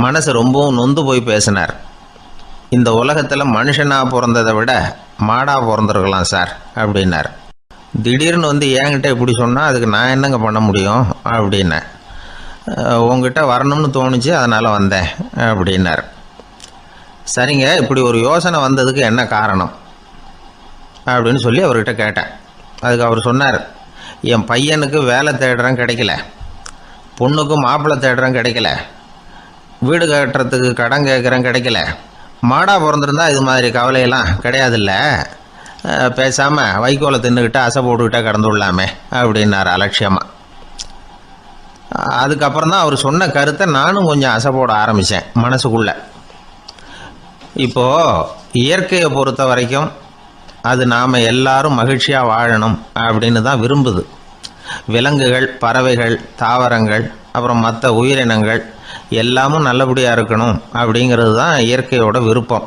மனசு ரொம்பவும் நொந்து போய் பேசினார். இந்த உலகத்தில் மனுஷனாக பிறந்ததை விட மாடாக பிறந்திருக்கலாம் சார் அப்படின்னார். திடீர்னு என்கிட்ட இப்படி சொன்னால் அதுக்கு நான் என்னங்க பண்ண முடியும் அப்படின்னேன். உங்ககிட்ட வரணும்னு தோணுச்சு, அதனால் வந்தேன் அப்படின்னார். சரிங்க, இப்படி ஒரு யோசனை வந்ததுக்கு என்ன காரணம் அப்படின்னு சொல்லி அவர்கிட்ட கேட்டேன். அதுக்கு அவர் சொன்னார், என் பையனுக்கு வேலை தேடுறேன் கிடைக்கல, பொண்ணுக்கு மாப்பிள்ளை தேடுறேன் கிடைக்கல, வீடு கட்டுறதுக்கு கடன் கேட்குறேன் கிடைக்கல, மாடாக பிறந்திருந்தா இது மாதிரி கவலையெல்லாம் கிடையாதுல்ல, பேசாமல் வைக்கோலை தின்னுக்கிட்டு அசை போட்டுக்கிட்டே கடந்து விடலாமே அப்படின்னார் அலட்சியமாக. அதுக்கப்புறம் தான் அவர் சொன்ன கருத்தை நானும் கொஞ்சம் அசை போட ஆரம்பித்தேன் மனசுக்குள்ளே. இப்போது இயற்கையை பொறுத்த வரைக்கும் அது நாம் எல்லாரும் மகிழ்ச்சியாக வாழணும் அப்படின்னு தான் விரும்புது. விலங்குகள், பறவைகள், தாவரங்கள், அப்புறம் மற்ற உயிரினங்கள் எல்லாமும் நல்லபடியாக இருக்கணும் அப்படிங்கிறது தான் இயற்கையோட விருப்பம்.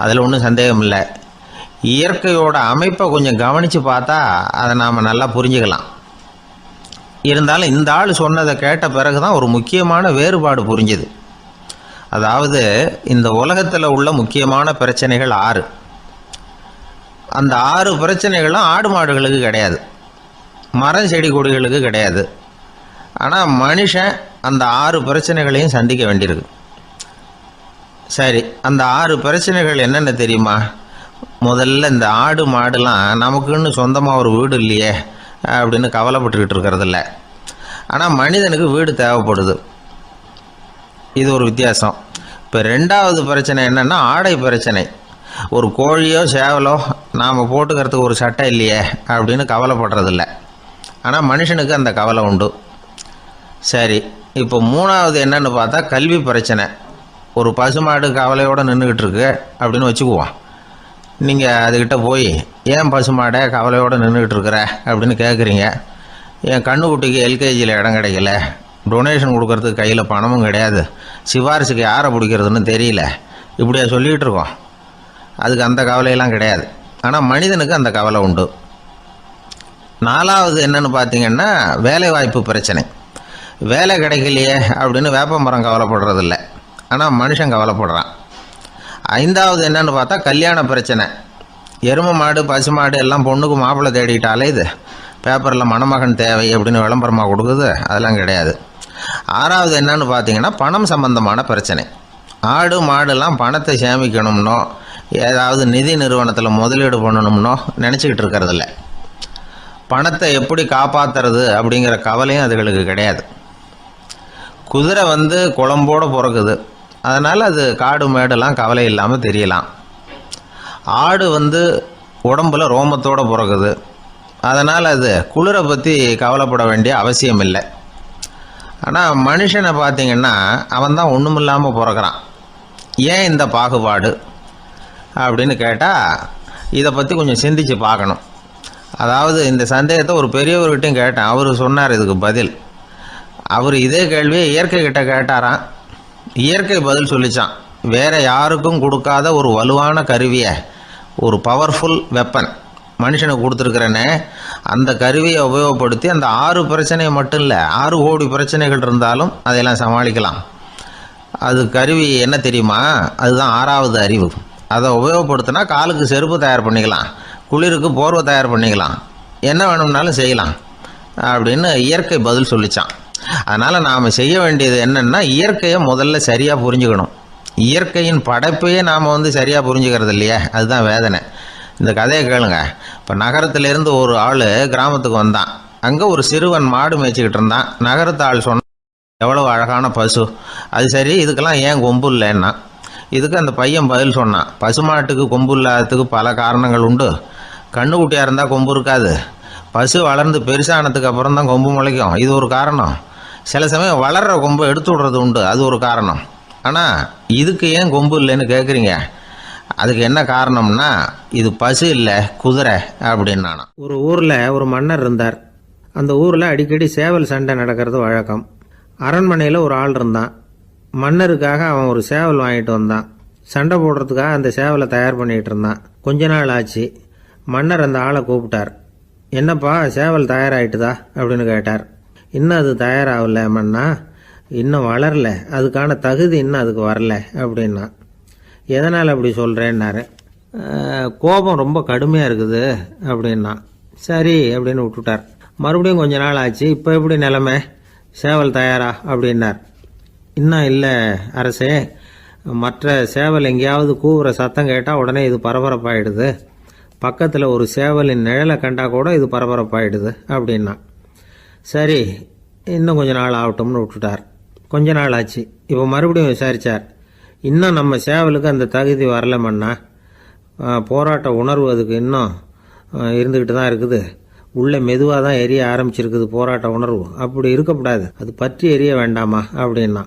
அதில் ஒன்றும் சந்தேகம் இல்லை. இயற்கையோட அமைப்பை கொஞ்சம் கவனித்து பார்த்தா அதை நாம் நல்லா புரிஞ்சுக்கலாம். இருந்தாலும் இந்த ஆள் சொன்னதை கேட்ட பிறகுதான் ஒரு முக்கியமான வேறுபாடு புரிஞ்சுது. அதாவது இந்த உலகத்தில் உள்ள முக்கியமான பிரச்சனைகள் 6. அந்த 6 பிரச்சனைகளும் ஆடு மாடுகளுக்கு கிடையாது, மரம் செடி கொடிகளுக்கு கிடையாது. ஆனால் மனுஷன் அந்த 6 பிரச்சனைகளையும் சந்திக்க வேண்டியிருக்கு. சரி, அந்த 6 பிரச்சனைகள் என்னென்ன தெரியுமா? முதல்ல இந்த ஆடு மாடுலாம் நமக்குன்னு சொந்தமாக ஒரு வீடு இல்லையே அப்படின்னு கவலைப்பட்டுக்கிட்டு இருக்கிறதில்ல. ஆனால் மனிதனுக்கு வீடு தேவைப்படுது. இது ஒரு வித்தியாசம். இப்போ 2வது பிரச்சனை என்னென்னா ஆடை பிரச்சனை. ஒரு கோழியோ சேவலோ நாம் போட்டுக்கிறதுக்கு ஒரு சட்டை இல்லையே அப்படின்னு கவலைப்படுறதில்ல. ஆனால் மனுஷனுக்கு அந்த கவலை உண்டு. சரி, இப்போ 3வது என்னன்னு பார்த்தா கல்வி பிரச்சனை. ஒரு பசுமாடு கவலையோடு நின்றுக்கிட்டு இருக்கு அப்படின்னு வச்சுக்குவோம். நீங்கள் அதுக்கிட்ட போய் ஏன் பசுமாடை கவலையோடு நின்றுக்கிட்டு இருக்கிற அப்படின்னு கேட்குறீங்க. என் கண்ணுக்குட்டிக்கு எல்கேஜியில் இடம் கிடைக்கல, டொனேஷன் கொடுக்கறதுக்கு கையில் பணமும் கிடையாது, சிபாரிசுக்கு யாரை பிடிக்கிறதுன்னு தெரியல, இப்படியா சொல்லிகிட்டு இருக்கோம். அதுக்கு அந்த கவலையெல்லாம் கிடையாது. ஆனால் மனிதனுக்கு அந்த கவலை உண்டு. 4வது என்னன்னு பார்த்தீங்கன்னா வேலை வாய்ப்பு பிரச்சனை. வேலை கிடைக்கலையே அப்படின்னு வேப்ப மரம் கவலைப்படுறதில்ல, ஆனால் மனுஷன் கவலைப்படுறான். 5வது என்னன்னு பார்த்தா கல்யாண பிரச்சனை. எருமை மாடு பசுமாடு எல்லாம் பொண்ணுக்கு மாப்பிள்ளை தேடிட்டாலே இது பேப்பரில் மணமகன் தேவை அப்படின்னு விளம்பரமாக கொடுக்குது, அதெல்லாம் கிடையாது. 6வது என்னன்னு பார்த்தீங்கன்னா பணம் சம்பந்தமான பிரச்சனை. ஆடு மாடுலாம் பணத்தை சேமிக்கணும்னோ ஏதாவது நிதி நிறுவனத்தில் முதலீடு பண்ணணும்னோ நினச்சிக்கிட்டு இருக்கிறதில்ல. பணத்தை எப்படி காப்பாற்றுறது அப்படிங்கிற கவலையும் அதுகளுக்கு கிடையாது. குதிரை குளம்போடு பிறக்குது, அதனால் அது காடு மேடெல்லாம் கவலை இல்லாமல் தெரியலாம். ஆடு உடம்பில் ரோமத்தோடு பிறக்குது, அதனால் அது குளிரை பற்றி கவலைப்பட வேண்டிய அவசியம் இல்லை. ஆனால் மனுஷனை பார்த்திங்கன்னா அவன் தான் ஒன்றும் இல்லாமல் பிறக்கிறான். ஏன் இந்த பாகுபாடு அப்படின்னு கேட்டால் இதை பற்றி கொஞ்சம் சிந்திச்சு பார்க்கணும். அதாவது இந்த சந்தேகத்தை ஒரு பெரியவர்கிட்டையும் கேட்டேன். அவர் சொன்னார் இதுக்கு பதில். அவர் இதே கேள்வியை இயற்கை கிட்ட கேட்டாராம். இயற்கை பதில் சொல்லிச்சான். வேற யாருக்கும் கொடுக்காத ஒரு வலுவான கருவியை, ஒரு பவர்ஃபுல் வெப்பன் மனுஷனுக்கு கொடுத்துருக்கிறேனே, அந்த கருவியை உபயோகப்படுத்தி அந்த 6 பிரச்சனையை மட்டும் இல்லை 6 கோடி பிரச்சனைகள் இருந்தாலும் அதையெல்லாம் சமாளிக்கலாம். அது கருவி என்ன தெரியுமா? அதுதான் 6வது அறிவு. அதை உபயோகப்படுத்தினா காலுக்கு செருப்பு தயார் பண்ணிக்கலாம், குளிருக்கு போர்வை தயார் பண்ணிக்கலாம், என்ன வேணும்னாலும் செய்யலாம் அப்படின்னு இயற்கை பதில் சொல்லிச்சான். அதனால் நாம் செய்ய வேண்டியது என்னென்னா இயற்கையை முதல்ல சரியாக புரிஞ்சுக்கணும். இயற்கையின் படைப்பையே நாம் சரியாக புரிஞ்சுக்கிறது இல்லையே, அதுதான் வேதனை. இந்த கதையை கேளுங்க. இப்போ நகரத்திலேருந்து ஒரு ஆள் கிராமத்துக்கு வந்தான். அங்கே ஒரு சிறுவன் மாடு மேய்ச்சிக்கிட்டு இருந்தான். நகரத்து ஆள் சொன்னான், எவ்வளோ அழகான பசு, அது சரி இதுக்கெல்லாம் ஏன் கொம்பு இல்லைன்னா. இதுக்கு அந்த பையன் பதில் சொன்னான், பசுமாட்டுக்கு கொம்பு இல்லாததுக்கு பல காரணங்கள் உண்டு. கண்ணுக்குட்டியாக இருந்தால் கொம்பு இருக்காது, பசு வளர்ந்து பெருசானதுக்கு அப்புறம் தான் கொம்பு முளைக்கும், இது ஒரு காரணம். சில சமயம் வளர்கிற கொம்பை எடுத்து விடுறது உண்டு, அது ஒரு காரணம். ஆனால் இதுக்கு ஏன் கொம்பு இல்லைன்னு கேட்குறீங்க. அதுக்கு என்ன காரணம்னா இது பசு இல்லை குதிரை அப்படின்னானா. ஒரு ஊரில் ஒரு மன்னர் இருந்தார். அந்த ஊரில் அடிக்கடி சேவல் சண்டை நடக்கிறது வழக்கம். அரண்மனையில் ஒரு ஆள் இருந்தான். மன்னருக்காக அவன் ஒரு சேவல் வாங்கிட்டு வந்தான். சண்டை போடுறதுக்காக அந்த சேவலை தயார் பண்ணிகிட்டு இருந்தான். கொஞ்ச நாள் ஆச்சு. மன்னர் அந்த ஆளை கூப்பிட்டார். என்னப்பா சேவல் தயாராகிட்டுதா அப்படின்னு கேட்டார். இன்னும் அது தயாராகல மன்னா, இன்னும் வளரல, அதுக்கான தகுதி இன்னும் அதுக்கு வரல அப்படின்னா. எதனால் அப்படி சொல்கிறேன்னாரு. கோபம் ரொம்ப கடுமையாக இருக்குது அப்படின்னா. சரி அப்படின்னு விட்டுட்டார். மறுபடியும் கொஞ்ச நாள் ஆச்சு. இப்போ எப்படி நிலைமை, சேவல் தயாரா அப்படின்னார். இன்னும் இல்லை அரசே, மற்ற சேவல் எங்கேயாவது கூவுற சத்தம் கேட்டால் உடனே இது பரபரப்பாயிடுது, பக்கத்தில் ஒரு சேவலின் நிழலை கண்டா கூட இது பரபரப்பாயிடுது அப்படின்னா. சரி இன்னும் கொஞ்ச நாள் ஆகட்டும்னு விட்டுட்டார். கொஞ்ச நாள் ஆச்சு. இப்போ மறுபடியும் விசாரித்தார். இன்னும் நம்ம சேவலுக்கு அந்த தகுதி வரலமன்னா, போராட்ட உணர்வு அதுக்கு இன்னும் இருந்துக்கிட்டு தான் இருக்குது, உள்ளே மெதுவாக தான் எரிய ஆரம்பிச்சிருக்குது போராட்ட உணர்வு, அப்படி இருக்கக்கூடாது, அது பற்றி எரிய வேண்டாமா அப்படின்னா.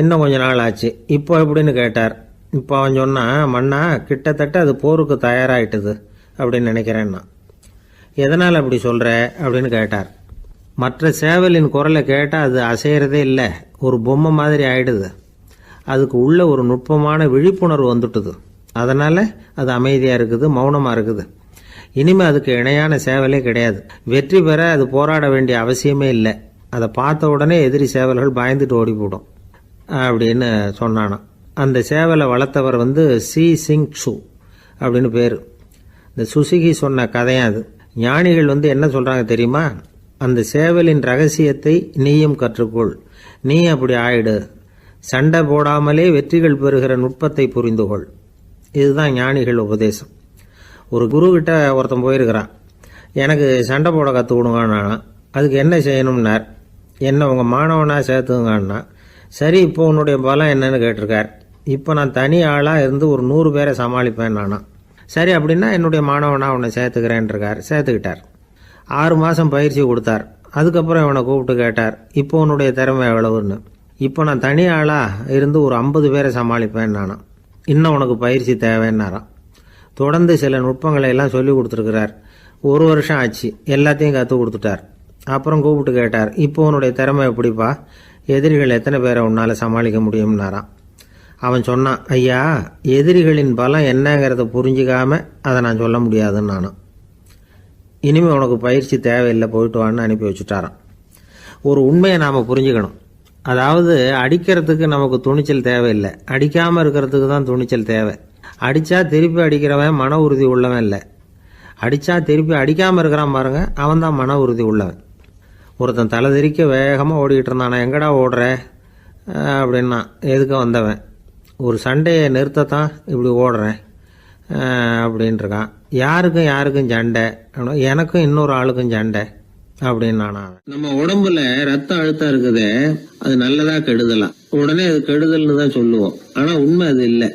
இன்னும் கொஞ்ச நாள் ஆச்சு. இப்போ எப்படின்னு கேட்டார். இப்போ அவன் சொன்னான், மன்னா கிட்டத்தட்ட அது போருக்கு தயாராகிட்டுது அப்படின்னு நினைக்கிறேன்னா. எதனால் அப்படி சொல்கிற அப்படின்னு கேட்டார். மற்ற சேவலின் குரலை கேட்டால் அது அசைகிறதே இல்லை, ஒரு பொம்மை மாதிரி ஆயிடுது, அதுக்கு உள்ள ஒரு நுட்பமான விழிப்புணர்வு வந்துட்டுது, அதனால் அது அமைதியாக இருக்குது, மௌனமாக இருக்குது. இனிமே அதுக்கு இணையான சேவலே கிடையாது. வெற்றி பெற அது போராட வேண்டிய அவசியமே இல்லை. அதை பார்த்த உடனே எதிரி சேவல்கள் பயந்துட்டு ஓடி போடும் அப்படின்னு சொன்னானாம். அந்த சேவலை வளர்த்தவர் சி சிங் சு அப்படின்னு பேர். இந்த சுசுகி சொன்ன கதையும் அது. ஞானிகள் என்ன சொல்றாங்க தெரியுமா? அந்த சேவலின் ரகசியத்தை நீயும் கற்றுக்கொள், நீ அப்படி ஆயிடு, சண்டை போடாமலே வெற்றிகள் பெறுகிற நுட்பத்தை புரிந்துகொள். இதுதான் ஞானிகள் உபதேசம். ஒரு குரு கிட்ட ஒருத்தன் போயிருக்கிறான். எனக்கு சண்டை போட கற்றுக் கொடுங்கன்னா. அதுக்கு என்ன செய்யணும்னார். என்ன உங்கள் மாணவனாக சேர்த்துங்கண்ணா. சரி, இப்போ உன்னுடைய பலம் என்னன்னு கேட்டிருக்கார். இப்போ நான் தனி ஆளாக இருந்து ஒரு 100 பேரை சமாளிப்பேன் நானா. சரி, அப்படின்னா என்னுடைய மாணவனாக உன்னை சேர்த்துக்கிறேன்ருக்கார். சேர்த்துக்கிட்டார். 6 மாதம் பயிற்சி கொடுத்தார். அதுக்கப்புறம் இவனை கூப்பிட்டு கேட்டார், இப்போ உன்னுடைய திறமை எவ்வளவுன்னு. இப்போ நான் தனி ஆளாக இருந்து ஒரு 50 பேரை சமாளிப்பேன் நானா. இன்னும் உனக்கு பயிற்சி தேவைன்னாராம். தொடர்ந்து சில நுட்பங்களை எல்லாம் சொல்லி கொடுத்துருக்கிறார். 1 வருஷம் ஆச்சு. எல்லாத்தையும் கற்றுக் கொடுத்துட்டார். அப்புறம் கூப்பிட்டு கேட்டார், இப்போ உன்னுடைய திறமை எப்படிப்பா, எதிரிகள் எத்தனை பேரை உன்னால் சமாளிக்க முடியும்னாராம். அவன் சொன்னான், ஐயா, எதிரிகளின் பலம் என்னங்கிறத புரிஞ்சிக்காம அதை நான் சொல்ல முடியாதுன்னு நானும். இனிமேல் உனக்கு பயிற்சி தேவையில்லை, போயிட்டு வான்னு அனுப்பி வச்சுட்டாரான். ஒரு உண்மையை நாம் புரிஞ்சுக்கணும். அதாவது அடிக்கிறதுக்கு நமக்கு துணிச்சல் தேவையில்லை, அடிக்காமல் இருக்கிறதுக்கு தான் துணிச்சல் தேவை. அடித்தா திருப்பி அடிக்கிறவன் மன உறுதி உள்ளவன் இல்லை. அடித்தா திருப்பி அடிக்காமல் இருக்கிறான் பாருங்க, அவன் தான் மன உறுதி உள்ளவன். ஒருத்தன் தலை தெறிக்க வேகமாக ஓடிக்கிட்டு இருந்தான். நான் எங்கடா ஓடுற அப்படின்னா, எதுக்க வந்தவன். ஒரு சண்டையை நிறுத்தத்தான் இப்படி ஓடுறேன் அப்படின்ட்டுருக்கான். யாருக்கும் சண்டை, எனக்கும் இன்னொரு ஆளுக்கும் சண்டை அப்படின்னு நானா. நம்ம உடம்புல ரத்த அழுத்தம் இருக்குதே, அது நல்லதா கெடுதலா? உடனே அது கெடுதல்னு தான் சொல்லுவோம். ஆனா உண்மை அது இல்லை.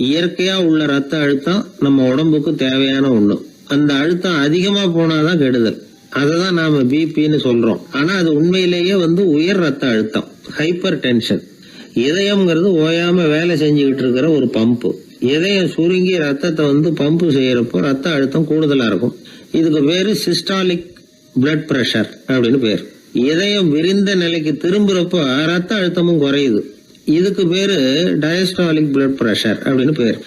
இயற்கையா உள்ள ரத்த அழுத்தம் நம்ம உடம்புக்கு தேவையான ஒண்ணு. அந்த அழுத்தம் அதிகமா போனாதான் கெடுதல். அததான் நாம பிபின்னு சொல்றோம். ஆனா அது உண்மையிலேயே உயர் ரத்த அழுத்தம், ஹைப்பர் டென்ஷன். இதயம்ங்கிறது ஓயாம வேலை செஞ்சுக்கிட்டு இருக்கிற ஒரு பம்பு. இதயம் சுருங்கி ரத்தத்தை பம்பு செய்யறப்போ ரத்த அழுத்தம் கூடுதலா இருக்கும். இதுக்கு பேரு சிஸ்டாலிக் பிளட் பிரஷர் அப்படின்னு பேர். இதயம் விரிந்த நிலைக்கு திரும்புறப்போ ரத்த அழுத்தமும் குறையுது. இதுக்கு பேரு டயஸ்டாலிக் பிளட் பிரஷர் அப்படின்னு பேர்.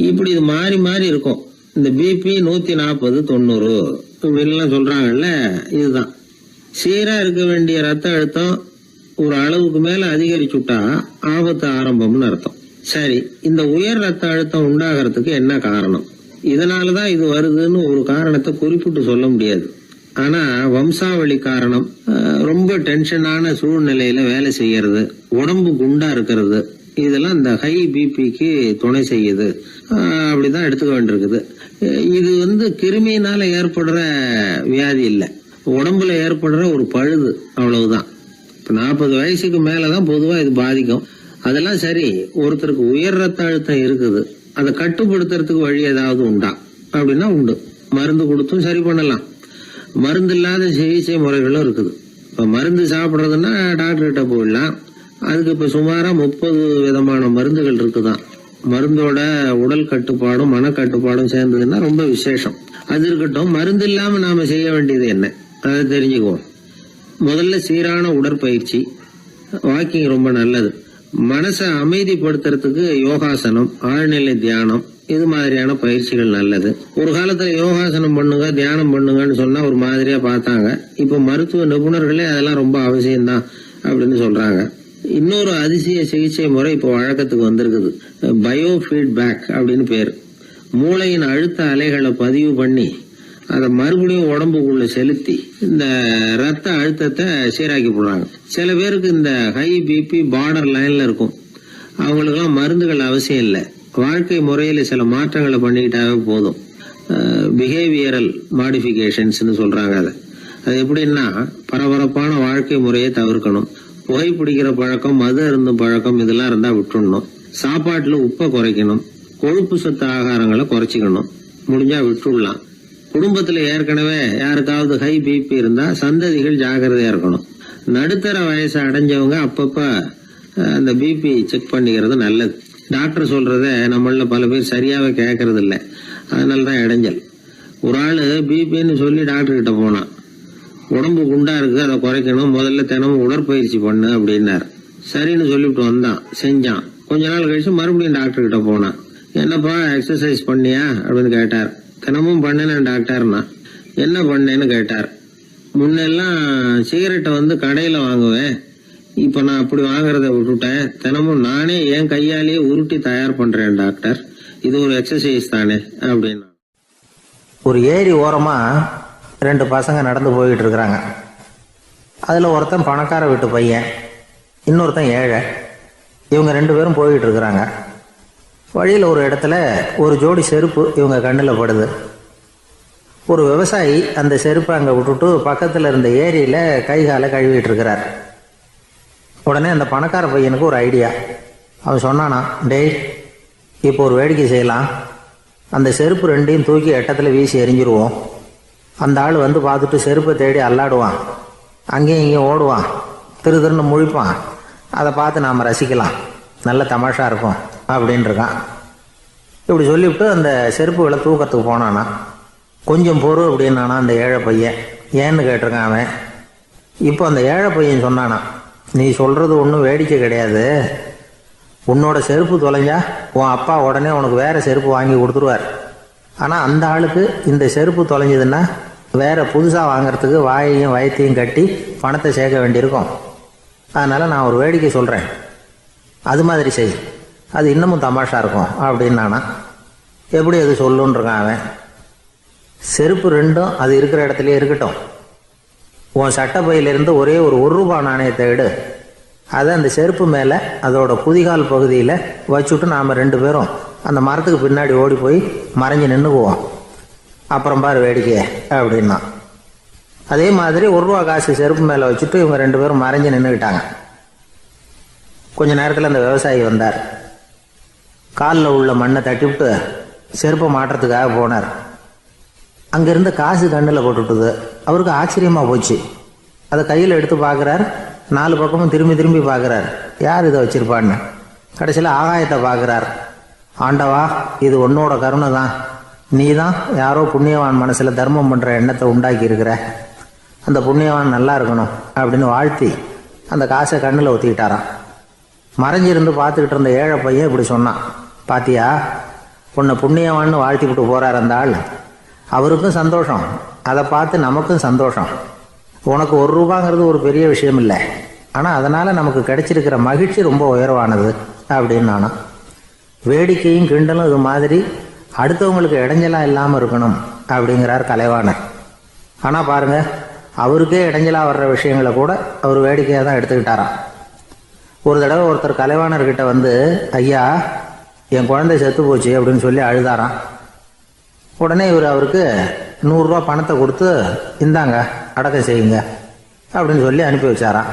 இப்படி இது மாறி மாறி இருக்கும். இந்த பிபி 140 90 இப்படின்லாம் சொல்றாங்கல்ல, இதுதான். சீரா இருக்க வேண்டிய ரத்த அழுத்தம் ஒரு அளவுக்கு மேல அதிகரிச்சுட்டா ஆபத்து ஆரம்பம்னு அர்த்தம். சரி, இந்த உயர் ரத்த அழுத்தம் உண்டாகிறதுக்கு என்ன காரணம்? இதனாலதான் இது வருதுன்னு ஒரு காரணத்தை குறிப்பிட்டு சொல்ல முடியாது. ஆனா வம்சாவளி காரணம், ரொம்ப டென்ஷனான சூழ்நிலையில வேலை செய்யறது, உடம்பு குண்டா இருக்கிறது, இதெல்லாம் இந்த ஹை பிபிக்கு துணை செய்யுது. அப்படிதான் எடுத்துக்க வேண்டியிருக்குது. இது கிருமியினால ஏற்படுற வியாதி இல்லை, உடம்புல ஏற்படுற ஒரு பழுது, அவ்வளவுதான். 40 வயசுக்கு மேலதான் பொதுவா இது பாதிக்கும். அதெல்லாம் சரி, ஒருத்தருக்கு உயர் ரத்த அழுத்தம் இருக்குது, அதை கட்டுப்படுத்துறதுக்கு வழி ஏதாவது உண்டா அப்படின்னா உண்டு. மருந்து கொடுத்தும் சரி பண்ணலாம். மருந்து இல்லாத சிகிச்சை முறைகளும் இருக்குது. இப்ப மருந்து சாப்பிட்றதுன்னா டாக்டர்கிட்ட போயிடலாம். அதுக்கு இப்ப சுமாரா 30 விதமான மருந்துகள் இருக்குதான். மருந்தோட உடல் கட்டுப்பாடும் மனக்கட்டுப்பாடும் சேர்ந்ததுன்னா ரொம்ப விசேஷம். அது இருக்கட்டும், மருந்து இல்லாம நாம செய்ய வேண்டியது என்ன, அதை தெரிஞ்சுக்குவோம். முதல்ல சீரான உடற்பயிற்சி, வாக்கிங் ரொம்ப நல்லது. மனசை அமைதிப்படுத்துறதுக்கு யோகாசனம், ஆழ்நிலை தியானம், இது மாதிரியான பயிற்சிகள் நல்லது. ஒரு காலத்துல யோகாசனம் பண்ணுங்க, தியானம் பண்ணுங்கன்னு சொன்னா ஒரு மாதிரியா பார்த்தாங்க. இப்ப மருத்துவ நிபுணர்களே அதெல்லாம் ரொம்ப அவசியம்தான் அப்படின்னு சொல்றாங்க. இன்னொரு அதிசய சிகிச்சை முறை இப்போ வழக்கத்துக்கு வந்திருக்குது. பயோ ஃபீட்பேக் அப்படின்னு பேர். மூளையின் அழுத்த அலைகளை பதிவு பண்ணி அதை மறுபடியும் உடம்புக்குள்ள செலுத்தி இந்த ரத்த அழுத்தத்தை சீராக்கி போடுறாங்க. சில பேருக்கு இந்த ஹை பிபி பார்டர் லைன்ல இருக்கும். அவங்களுக்கெல்லாம் மருந்துகள் அவசியம் இல்லை. வாழ்க்கை முறையில சில மாற்றங்களை பண்ணிக்கிட்டாவே போதும். பிஹேவியரல் மாடிஃபிகேஷன்ஸ்னு சொல்றாங்க. அது எப்படின்னா, பரபரப்பான வாழ்க்கை முறையை தவிர்க்கணும். புகைப்பிடிக்கிற பழக்கம், மது அருந்தும் பழக்கம், இதெல்லாம் இருந்தா விட்டுடணும். சாப்பாட்டுல உப்பை குறைக்கணும். கொழுப்பு சத்து ஆகாரங்களை குறைச்சிக்கணும். முடிஞ்சா விட்டுடலாம். குடும்பத்துல ஏற்கனவே யாருக்காவது ஹை பிபி இருந்தா சந்ததிகள் ஜாகிரதையா இருக்கணும். நடுத்தர வயசு அடைஞ்சவங்க அப்பப்ப அந்த பிபி செக் பண்ணிக்கிறது நல்லது. டாக்டர் சொல்றத நம்மள பல பேர் சரியாவே கேட்கறது இல்லை. அதனாலதான் இடைஞ்சல். ஒரு ஆளு பிபின்னு சொல்லி டாக்டர் கிட்ட போனான். உடம்பு குண்டா இருக்கு, அதை குறைக்கணும், முதல்ல தினமும் உடற்பயிற்சி பண்ணு அப்படின்னாரு. சரின்னு சொல்லிவிட்டு வந்தான், செஞ்சான். கொஞ்ச நாள் கழிச்சு மறுபடியும் டாக்டர் கிட்ட போனான். என்னப்பா எக்ஸசைஸ் பண்ணியா அப்படின்னு கேட்டார். தினமும் பண்ணினேன் டாக்டர்னா. என்ன பண்ணேன்னு கேட்டார். முன்னெல்லாம் சிகரெட்டை வந்து கடையில் வாங்குவேன், இப்போ நான் அப்படி வாங்குறத விட்டுட்டேன். தினமும் நானே என் கையாலேயே உருட்டி தயார் பண்ணுறேன் டாக்டர். இது ஒரு எக்ஸசைஸ் தானே அப்படின்னா. ஒரு ஏரி ஓரமாக 2 பசங்க நடந்து போய்கிட்டு இருக்கிறாங்க. அதில் ஒருத்தன் பணக்கார வீட்டு பையன், இன்னொருத்தன் ஏழை. இவங்க 2 பேரும் போய்கிட்டு இருக்கிறாங்க. வழியில் ஒரு இடத்துல ஒரு ஜோடி செருப்பு இவங்க கண்ணில் படுது. ஒரு விவசாயி அந்த செருப்பை அங்கே விட்டுட்டு பக்கத்தில் இருந்த ஏரியில் கை காலை கழுவிட்டு இருக்கிறார். உடனே அந்த பணக்கார பையனுக்கு ஒரு ஐடியா. அவன் சொன்னானா, டேய், இப்போ ஒரு வேடிக்கை செய்யலாம். அந்த செருப்பு 2ஐயும் தூக்கி எட்டத்தில் வீசி எரிஞ்சிருவோம். அந்த ஆள் வந்து பார்த்துட்டு செருப்பை தேடி அல்லாடுவான், அங்கேயும் இங்கேயும் ஓடுவான், திருன்னு முழிப்பான். அதை பார்த்து நாம் ரசிக்கலாம், நல்ல தமாஷா இருக்கும் அப்படின்னு இருக்கான். இப்படி சொல்லிவிட்டு அந்த செருப்புகளை தூக்கத்துக்கு போனானா. கொஞ்சம் பொறு அப்படின்னானா அந்த ஏழை பையன். ஏன்னு கேட்டிருக்கான் அவன். இப்போ அந்த ஏழை பையன் சொன்னானா, நீ சொல்கிறது ஒன்றும் வேடிக்கை கிடையாது. உன்னோட செருப்பு தொலைஞ்சா உன் அப்பா உடனே உனக்கு வேறு செருப்பு வாங்கி கொடுத்துருவார். ஆனால் அந்த ஆளுக்கு இந்த செருப்பு தொலைஞ்சதுன்னா வேறு புதுசாக வாங்கிறதுக்கு வாயையும் வயத்தையும் கட்டி பணத்தை சேர்க்க வேண்டியிருக்கும். அதனால் நான் ஒரு வேடிக்கை சொல்கிறேன், அது மாதிரி செய், அது இன்னமும் தமாஷா இருக்கும் அப்படின்னானா. எப்படி அது சொல்லுன்றிருக்கான் அவன். செருப்பு 2ம் அது இருக்கிற இடத்துலையே இருக்கட்டும். உன் சட்டப்பையிலிருந்து ஒரே ஒரு ரூபா நாணயத்தை எடு. அதை அந்த செருப்பு மேலே அதோட குதிகால் பகுதியில் வச்சுட்டு நாம் 2 பேரும் அந்த மரத்துக்கு பின்னாடி ஓடி போய் மறைஞ்சு நின்றுக்குவோம். அப்புறம் பாரு வேடிக்கையே அப்படின்னா. அதே மாதிரி ரூபா காசு செருப்பு மேலே வச்சுட்டு இவங்க 2 பேரும் மறைஞ்சு நின்றுக்கிட்டாங்க. கொஞ்ச நேரத்தில் அந்த விவசாயி வந்தார். காலில் உள்ள மண்ணை தட்டிவிட்டு செருப்பை மாட்டுறதுக்காக போனார். அங்கேருந்து காசு கண்ணில் போட்டுவிட்டுது. அவருக்கு ஆச்சரியமாக போச்சு. அதை கையில் எடுத்து பார்க்குறார். 4 பக்கமும் திரும்பி திரும்பி பார்க்குறார், யார் இதை வச்சிருப்பான்னு. கடைசியில் ஆகாயத்தை பார்க்குறார். ஆண்டவா, இது உன்னோட கருணை தான். நீ தான் யாரோ புண்ணியவான் மனசில் தர்மம் பண்ணுற எண்ணத்தை உண்டாக்கி இருக்கிற. அந்த புண்ணியவான் நல்லா இருக்கணும் அப்படின்னு வாழ்த்தி அந்த காசை கண்ணில் ஊற்றிக்கிட்டாரான். மறைஞ்சிருந்து பார்த்துக்கிட்டு இருந்த ஏழை பையன் இப்படி சொன்னான், பாத்தியா, உன்னை புண்ணியவான்னு வாழ்த்திக்கிட்டு போகிறார் அந்த ஆள். அவருக்கும் சந்தோஷம், அதை பார்த்து நமக்கும் சந்தோஷம். உனக்கு ரூபாங்கிறது ஒரு பெரிய விஷயம் இல்லை, ஆனால் அதனால் நமக்கு கிடைச்சிருக்கிற மகிழ்ச்சி ரொம்ப உயர்வானது அப்படின்னு நானும். வேடிக்கையும் கிண்டலும் இது மாதிரி அடுத்தவங்களுக்கு இடைஞ்சலாக இல்லாமல் இருக்கணும் அப்படிங்கிறார் கலைவாணர். ஆனால் பாருங்கள், அவருக்கே இடைஞ்சலாக வர்ற விஷயங்களை கூட அவர் வேடிக்கையாக தான் எடுத்துக்கிட்டாராம். ஒரு தடவை ஒருத்தர் கலைவாணர்கிட்ட வந்து, ஐயா, என் குழந்தை செத்து போச்சு அப்படின்னு சொல்லி அழுதாராம். உடனே இவர் அவருக்கு 100 ரூபா பணத்தை கொடுத்து, இந்தாங்க அடக்கம் செய்யுங்க அப்படின்னு சொல்லி அனுப்பி வச்சாராம்.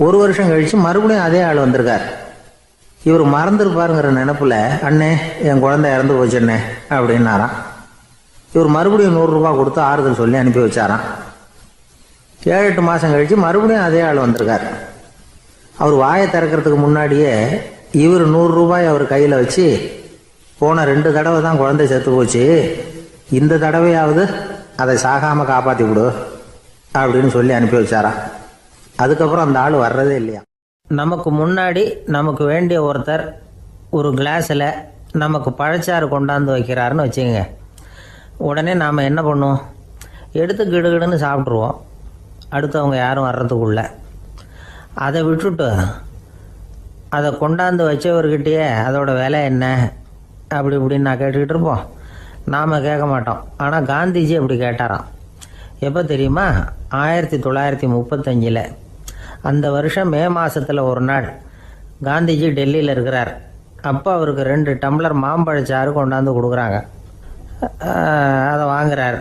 1 வருஷம் கழித்து மறுபடியும் அதே ஆள் வந்திருக்கார். இவர் மறந்துருப்பாருங்கிற நினைப்புல, அண்ணே, என் குழந்தை இறந்து போச்சுண்ணே அப்படின்னாராம். இவர் மறுபடியும் 100 ரூபா கொடுத்து ஆறுதல் சொல்லி அனுப்பி வச்சாராம். 7-8 மாதம் கழித்து மறுபடியும் அதே ஆள் வந்திருக்கார். அவர் வாயை திறக்கிறதுக்கு முன்னாடியே இவர் 100 ரூபாய் அவர் கையில் வச்சு, போன 2 தடவை தான் குழந்தை செத்து போச்சு, இந்த தடவையாவது அதை சாகாமல் காப்பாற்றி விடு அப்படின்னு சொல்லி அனுப்பி வச்சாராம். அதுக்கப்புறம் அந்த ஆள் வர்றதே இல்லையா. நமக்கு முன்னாடி நமக்கு வேண்டிய ஒருத்தர் ஒரு கிளாஸில் நமக்கு பழச்சாறு கொண்டாந்து வைக்கிறாருன்னு வச்சுக்கோங்க. உடனே நாம் என்ன பண்ணுவோம், எடுத்து கிடுகிடுன்னு சாப்பிட்ருவோம், அடுத்தவங்க யாரும் வர்றதுக்குள்ள. அதை விட்டுட்டு அதை கொண்டாந்து வச்சவர்கிட்டயே அதோட விலை என்ன அப்படி இப்படின்னு நான் கேட்டுக்கிட்டு இருப்போம். நாம் கேட்க மாட்டோம். ஆனால் காந்திஜி அப்படி கேட்டாராம். எப்போ தெரியுமா, 1935. அந்த வருஷம் மே மாதத்தில் ஒரு நாள் காந்திஜி டெல்லியில் இருக்கிறார். அப்போ அவருக்கு 2 டம்ளர் மாம்பழச்சாறு கொண்டாந்து கொடுக்குறாங்க. அதை வாங்குறார்.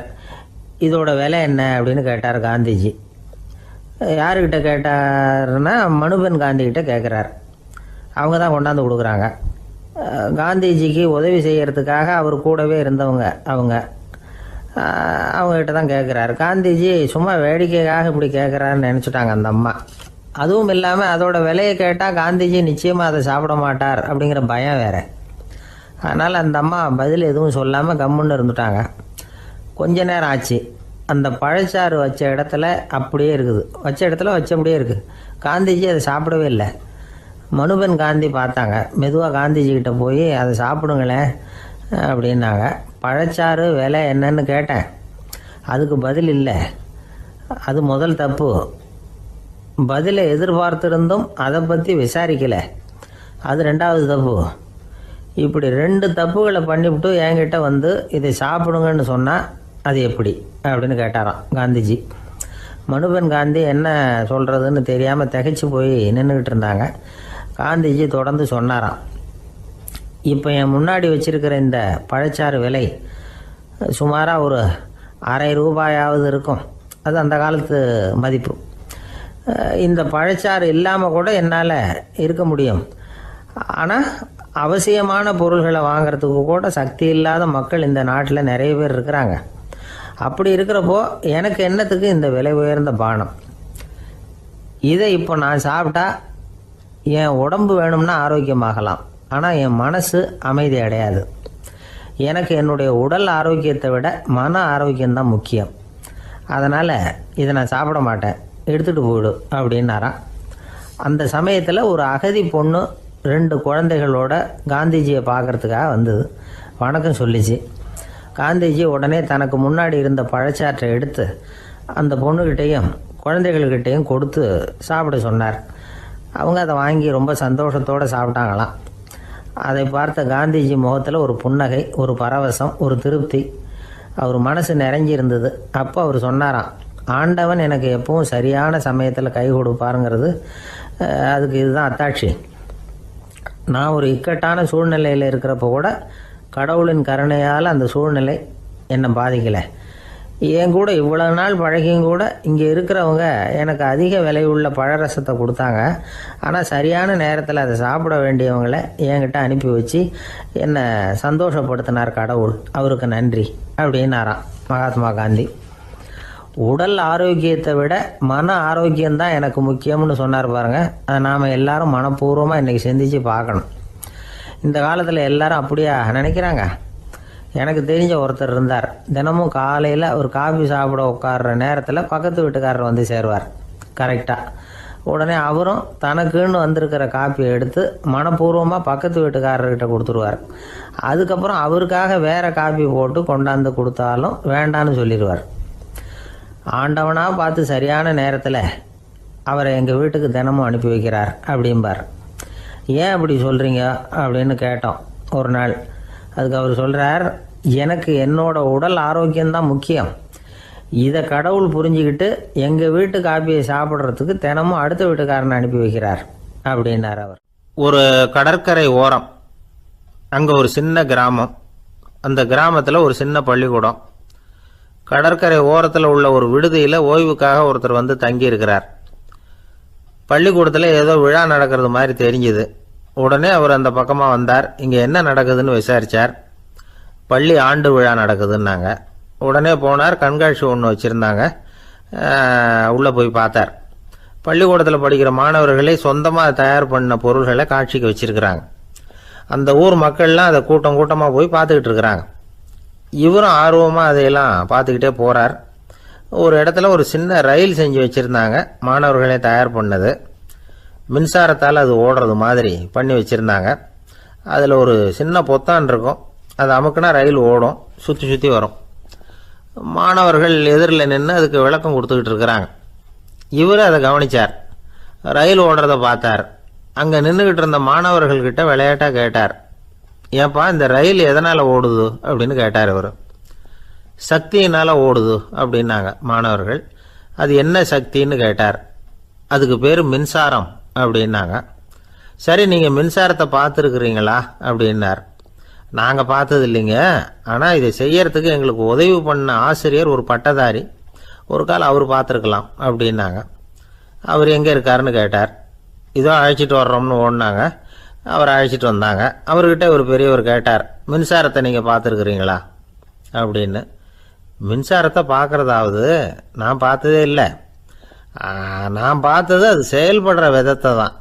இதோட விலை என்ன அப்படின்னு கேட்டார் காந்திஜி. யாருக்கிட்ட கேட்டாருன்னா மனுபென் காந்திகிட்ட கேட்குறார். அவங்க தான் கொண்டாந்து கொடுக்குறாங்க. காந்திஜிக்கு உதவி செய்கிறதுக்காக அவர் கூடவே இருந்தவங்க அவங்ககிட்ட தான் கேட்குறாரு. காந்திஜி சும்மா வேடிக்கைக்காக இப்படி கேட்குறாருன்னு நினச்சிட்டாங்க அந்த அம்மா. அதுவும் இல்லாமல் அதோட விலையை கேட்டால் காந்திஜி நிச்சயமாக அதை சாப்பிட மாட்டார் அப்படிங்கிற பயம் வேறு. அதனால் அந்த அம்மா பதில் எதுவும் சொல்லாமல் கம்முன்னு இருந்துட்டாங்க. கொஞ்ச நேரம் ஆச்சு. அந்த பழச்சாறு வச்ச இடத்துல அப்படியே இருக்குது, வச்ச இடத்துல வச்சபடியே இருக்குது. காந்திஜி அதை சாப்பிடவே இல்லை. மனுபென் காந்தி பார்த்தாங்க. மெதுவாக காந்திஜிக்கிட்ட போய் அதை சாப்பிடுங்களேன் அப்படின்னாங்க. பழச்சாறு விலை என்னன்னு கேட்டேன். அதுக்கு பதில் இல்லை. அது முதல் தப்பு. பதிலை எதிர்பார்த்திருந்தும் அதை பற்றி விசாரிக்கலை. அது ரெண்டாவது தப்பு. இப்படி 2 தப்புகளை பண்ணிவிட்டு என்கிட்ட வந்து இதை சாப்பிடுங்கன்னு சொன்னால் அது எப்படி அப்படின்னு கேட்டாராம் காந்திஜி. மனுபென் காந்தி என்ன சொல்கிறதுன்னு தெரியாமல் திகைச்சு போய் நின்றுக்கிட்டு இருந்தாங்க. காந்திஜி தொடர்ந்து சொன்னாராம், இப்போ என் முன்னாடி வச்சிருக்கிற இந்த பழச்சாறு விலை சுமாராக ஒரு ₹1/2 இருக்கும். அது அந்த காலத்து மதிப்பு. இந்த பழச்சாறு இல்லாமல் கூட என்னால் இருக்க முடியும். ஆனால் அவசியமான பொருள்களை வாங்கிறதுக்கு கூட சக்தி இல்லாத மக்கள் இந்த நாட்டில் நிறைய பேர் இருக்கிறாங்க. அப்படி இருக்கிறப்போ எனக்கு என்னத்துக்கு இந்த விலை உயர்ந்த பானம்? இதை இப்போ நான் சாப்பிட்டா என் உடம்பு வேணும்னா ஆரோக்கியமாகலாம், ஆனால் என் மனசு அமைதி அடையாது. எனக்கு என்னுடைய உடல் ஆரோக்கியத்தை விட மன ஆரோக்கியம்தான் முக்கியம். அதனால் இதை நான் சாப்பிட மாட்டேன், எடுத்துகிட்டு போயிடு அப்படின்னாராம். அந்த சமயத்தில் ஒரு அகதி பொண்ணு 2 குழந்தைகளோட காந்திஜியை பார்க்குறதுக்காக வந்தது. வணக்கம் சொல்லிச்சு. காந்திஜி உடனே தனக்கு முன்னாடி இருந்த பழச்சாற்றை எடுத்து அந்த பொண்ணுக்கிட்டேயும் குழந்தைகள்கிட்டையும் கொடுத்து சாப்பிட சொன்னார். அவங்க அதை வாங்கி ரொம்ப சந்தோஷத்தோடு சாப்பிட்டாங்களாம். அதை பார்த்த காந்திஜி முகத்தில் ஒரு புன்னகை, ஒரு பரவசம், ஒரு திருப்தி. அவர் மனசு நிறைஞ்சி இருந்தது. அப்போ அவர் சொன்னாராம், ஆண்டவன் எனக்கு எப்பவும் சரியான சமயத்தில் கை கொடுப்பாருங்கிறது அதுக்கு இதுதான் அத்தாட்சி. நான் ஒரு இக்கட்டான சூழ்நிலையில் இருக்கிறப்போ கூட கடவுளின் கருணையால் அந்த சூழ்நிலை என்னை பாதிக்கலை. என் கூட இவ்வளவு நாள் பழகியும் கூட இங்கே இருக்கிறவங்க எனக்கு அதிக விலை உள்ள பழரசத்தை கொடுத்தாங்க. ஆனால் சரியான நேரத்தில் அதை சாப்பிட வேண்டியவங்களை என்கிட்ட அனுப்பி வச்சு என்னை சந்தோஷப்படுத்தினார் கடவுள். அவருக்கு நன்றி அப்படின்னாராம் மகாத்மா காந்தி. உடல் ஆரோக்கியத்தை விட மன ஆரோக்கியம்தான் எனக்கு முக்கியம்னு சொன்னார் பாருங்க. அதை நாம் எல்லாரும் மனப்பூர்வமாக இன்றைக்கி சிந்திச்சு பார்க்கணும். இந்த காலத்தில் எல்லாரும் அப்படியா நினைக்கிறாங்க? எனக்கு தெரிஞ்ச ஒருத்தர் இருந்தார். தினமும் காலையில் ஒரு காஃபி சாப்பிட உட்கார்ற நேரத்தில் பக்கத்து வீட்டுக்காரர் வந்து சேருவார் கரெக்டாக. உடனே அவரும் தனக்குன்னு வந்திருக்கிற காப்பியை எடுத்து மனப்பூர்வமாக பக்கத்து வீட்டுக்காரர்கிட்ட கொடுத்துருவார். அதுக்கப்புறம் அவருக்காக வேறு காப்பி போட்டு கொண்டாந்து கொடுத்தாலும் வேண்டான்னு சொல்லிடுவார். ஆண்டவனாக பார்த்து சரியான நேரத்தில் அவரை எங்கள் வீட்டுக்கு தினமும் அனுப்பி வைக்கிறார் அப்படிம்பார். ஏன் அப்படி சொல்கிறீங்க அப்படின்னு கேட்டோம் ஒரு நாள். அதுக்கு அவர் சொல்கிறார், எனக்கு என்னோட உடல் ஆரோக்கியம்தான் முக்கியம். இதை கடவுள் புரிஞ்சுக்கிட்டு எங்கள் வீட்டு காப்பியை சாப்பிட்றதுக்கு தினமும் அடுத்த வீட்டுக்காரனை அனுப்பி வைக்கிறார் அப்படின்னார் அவர். ஒரு கடற்கரை ஓரம், அங்கே ஒரு சின்ன கிராமம். அந்த கிராமத்தில் ஒரு சின்ன பள்ளிக்கூடம். கடற்கரை ஓரத்தில் உள்ள ஒரு விடுதியில் ஓய்வுக்காக ஒருத்தர் வந்து தங்கியிருக்கிறார். பள்ளிக்கூடத்தில் ஏதோ விழா நடக்கிறது மாதிரி தெரிஞ்சுது. உடனே அவர் அந்த பக்கமாக வந்தார். இங்கே என்ன நடக்குதுன்னு விசாரித்தார். பள்ளி ஆண்டு விழா நடக்குதுன்னாங்க. உடனே போனார். கண்காட்சி ஒன்று வச்சுருந்தாங்க. உள்ளே போய் பார்த்தார். பள்ளிக்கூடத்தில் படிக்கிற மாணவர்களே சொந்தமாக தயார் பண்ண பொருள்களை காட்சிக்கு வச்சுருக்கிறாங்க. அந்த ஊர் மக்கள்லாம் அதை கூட்டம் கூட்டமாக போய் பார்த்துக்கிட்டு இருக்கிறாங்க. இவரும் ஆர்வமாக அதையெல்லாம் பார்த்துக்கிட்டே போகிறார். ஒரு இடத்துல ஒரு சின்ன ரயில் செஞ்சு வச்சுருந்தாங்க, மாணவர்களே தயார் பண்ணது. மின்சாரத்தால் அது ஓடுறது மாதிரி பண்ணி வச்சுருந்தாங்க. அதில் ஒரு சின்ன பொத்தான் இருக்கும். அது அமுக்குனா ரயில் ஓடும், சுற்றி சுற்றி வரும். மாணவர்கள் எதிரில் நின்று அதுக்கு விளக்கம் கொடுத்துக்கிட்டு இருக்கிறாங்க. இவர் அதை கவனித்தார். ரயில் ஓடுறத பார்த்தார். அங்கே நின்றுக்கிட்டு இருந்த மாணவர்கள்கிட்ட விளையாட்டாக கேட்டார், ஏப்பா இந்த ரயில் எதனால் ஓடுது அப்படின்னு கேட்டார் இவர். சக்தியினால் ஓடுது அப்படின்னாங்க மாணவர்கள். அது என்ன சக்தின்னு கேட்டார். அதுக்கு பேர் மின்சாரம் அப்படின்னாங்க. சரி, நீங்கள் மின்சாரத்தை பார்த்துருக்குறீங்களா அப்படின்னார். நாங்கள் பார்த்தது இல்லைங்க, ஆனால் இதை செய்யறதுக்கு எங்களுக்கு உதவி பண்ண ஆசிரியர் ஒரு பட்டதாரி, ஒரு காலம் அவர் பார்த்துருக்கலாம் அப்படின்னாங்க. அவர் எங்கே இருக்காருன்னு கேட்டார். இதோ அழைச்சிட்டு வர்றோம்னு ஓடினாங்க. அவர் அழைச்சிட்டு வந்தாங்க. அவர்கிட்ட ஒரு பெரியவர் கேட்டார், மின்சாரத்தை நீங்கள் பார்த்துருக்குறீங்களா அப்படின்னு. மின்சாரத்தை பார்க்குறதாவது நான் பார்த்ததே இல்லை. நான் பார்த்தது அது செயல்படுற விதத்தை தான்.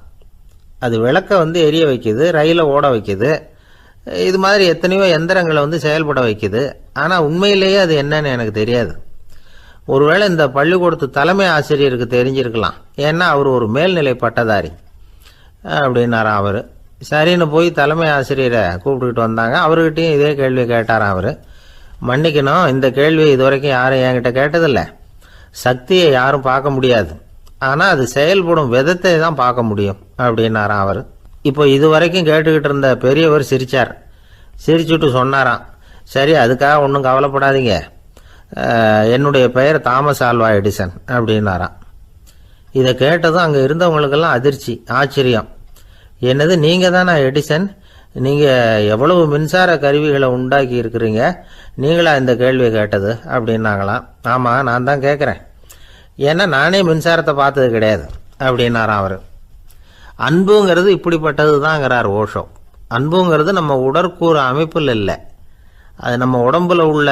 அது விளக்கை வந்து எரிய வைக்குது, ரயிலை ஓட வைக்குது, இது மாதிரி எத்தனையோ எந்திரங்களை வந்து செயல்பட வைக்குது. ஆனால் உண்மையிலேயே அது என்னன்னு எனக்கு தெரியாது. ஒருவேளை இந்த பள்ளிக்கூடத்து தலைமை ஆசிரியருக்கு தெரிஞ்சிருக்கலாம், ஏன்னா அவர் ஒரு மேல்நிலை பட்டதாரி அப்படின்னாராம் அவர். சரின்னு போய் தலைமை ஆசிரியரை கூப்பிட்டுக்கிட்டு வந்தாங்க. அவர்கிட்டையும் இதே கேள்வி கேட்டாராம் அவர். மன்னிக்கணும், இந்த கேள்வியை இதுவரைக்கும் யாரும் என்கிட்ட கேட்டதில்ல. சக்தியை யாரும் பார்க்க முடியாது, ஆனால் அது செயல்படும் விதத்தை தான் பார்க்க முடியும் அப்படின்னாராம் அவர். இப்போ இதுவரைக்கும் கேட்டுக்கிட்டு இருந்த பெரியவர் சிரிச்சார். சிரிச்சுட்டு சொன்னாராம், சரி, அதுக்காக ஒன்றும் கவலைப்படாதீங்க, என்னுடைய பெயர் தாமஸ் ஆல்வா எடிசன் அப்படின்னாராம். இதை கேட்டதும் அங்கே இருந்தவங்களுக்கெல்லாம் அதிர்ச்சி, ஆச்சரியம். என்னது, நீங்கள் தானே எடிசன்? நீங்கள் எவ்வளவு மின்சார கருவிகளை உண்டாக்கி இருக்கிறீங்க, நீங்களா இந்த கேள்வியை கேட்டது அப்படின்னாங்களாம். ஆமாம், நான் தான் கேட்குறேன், ஏன்னா நானே மின்சாரத்தை பார்த்தது கிடையாது அப்படின்னாராம் அவர். அன்புங்கிறது இப்படிப்பட்டது தாங்கிறார் ஓஷோ. அன்புங்கிறது நம்ம உடற்கூறு அமைப்பில் இல்லை, அது நம்ம உடம்புல உள்ள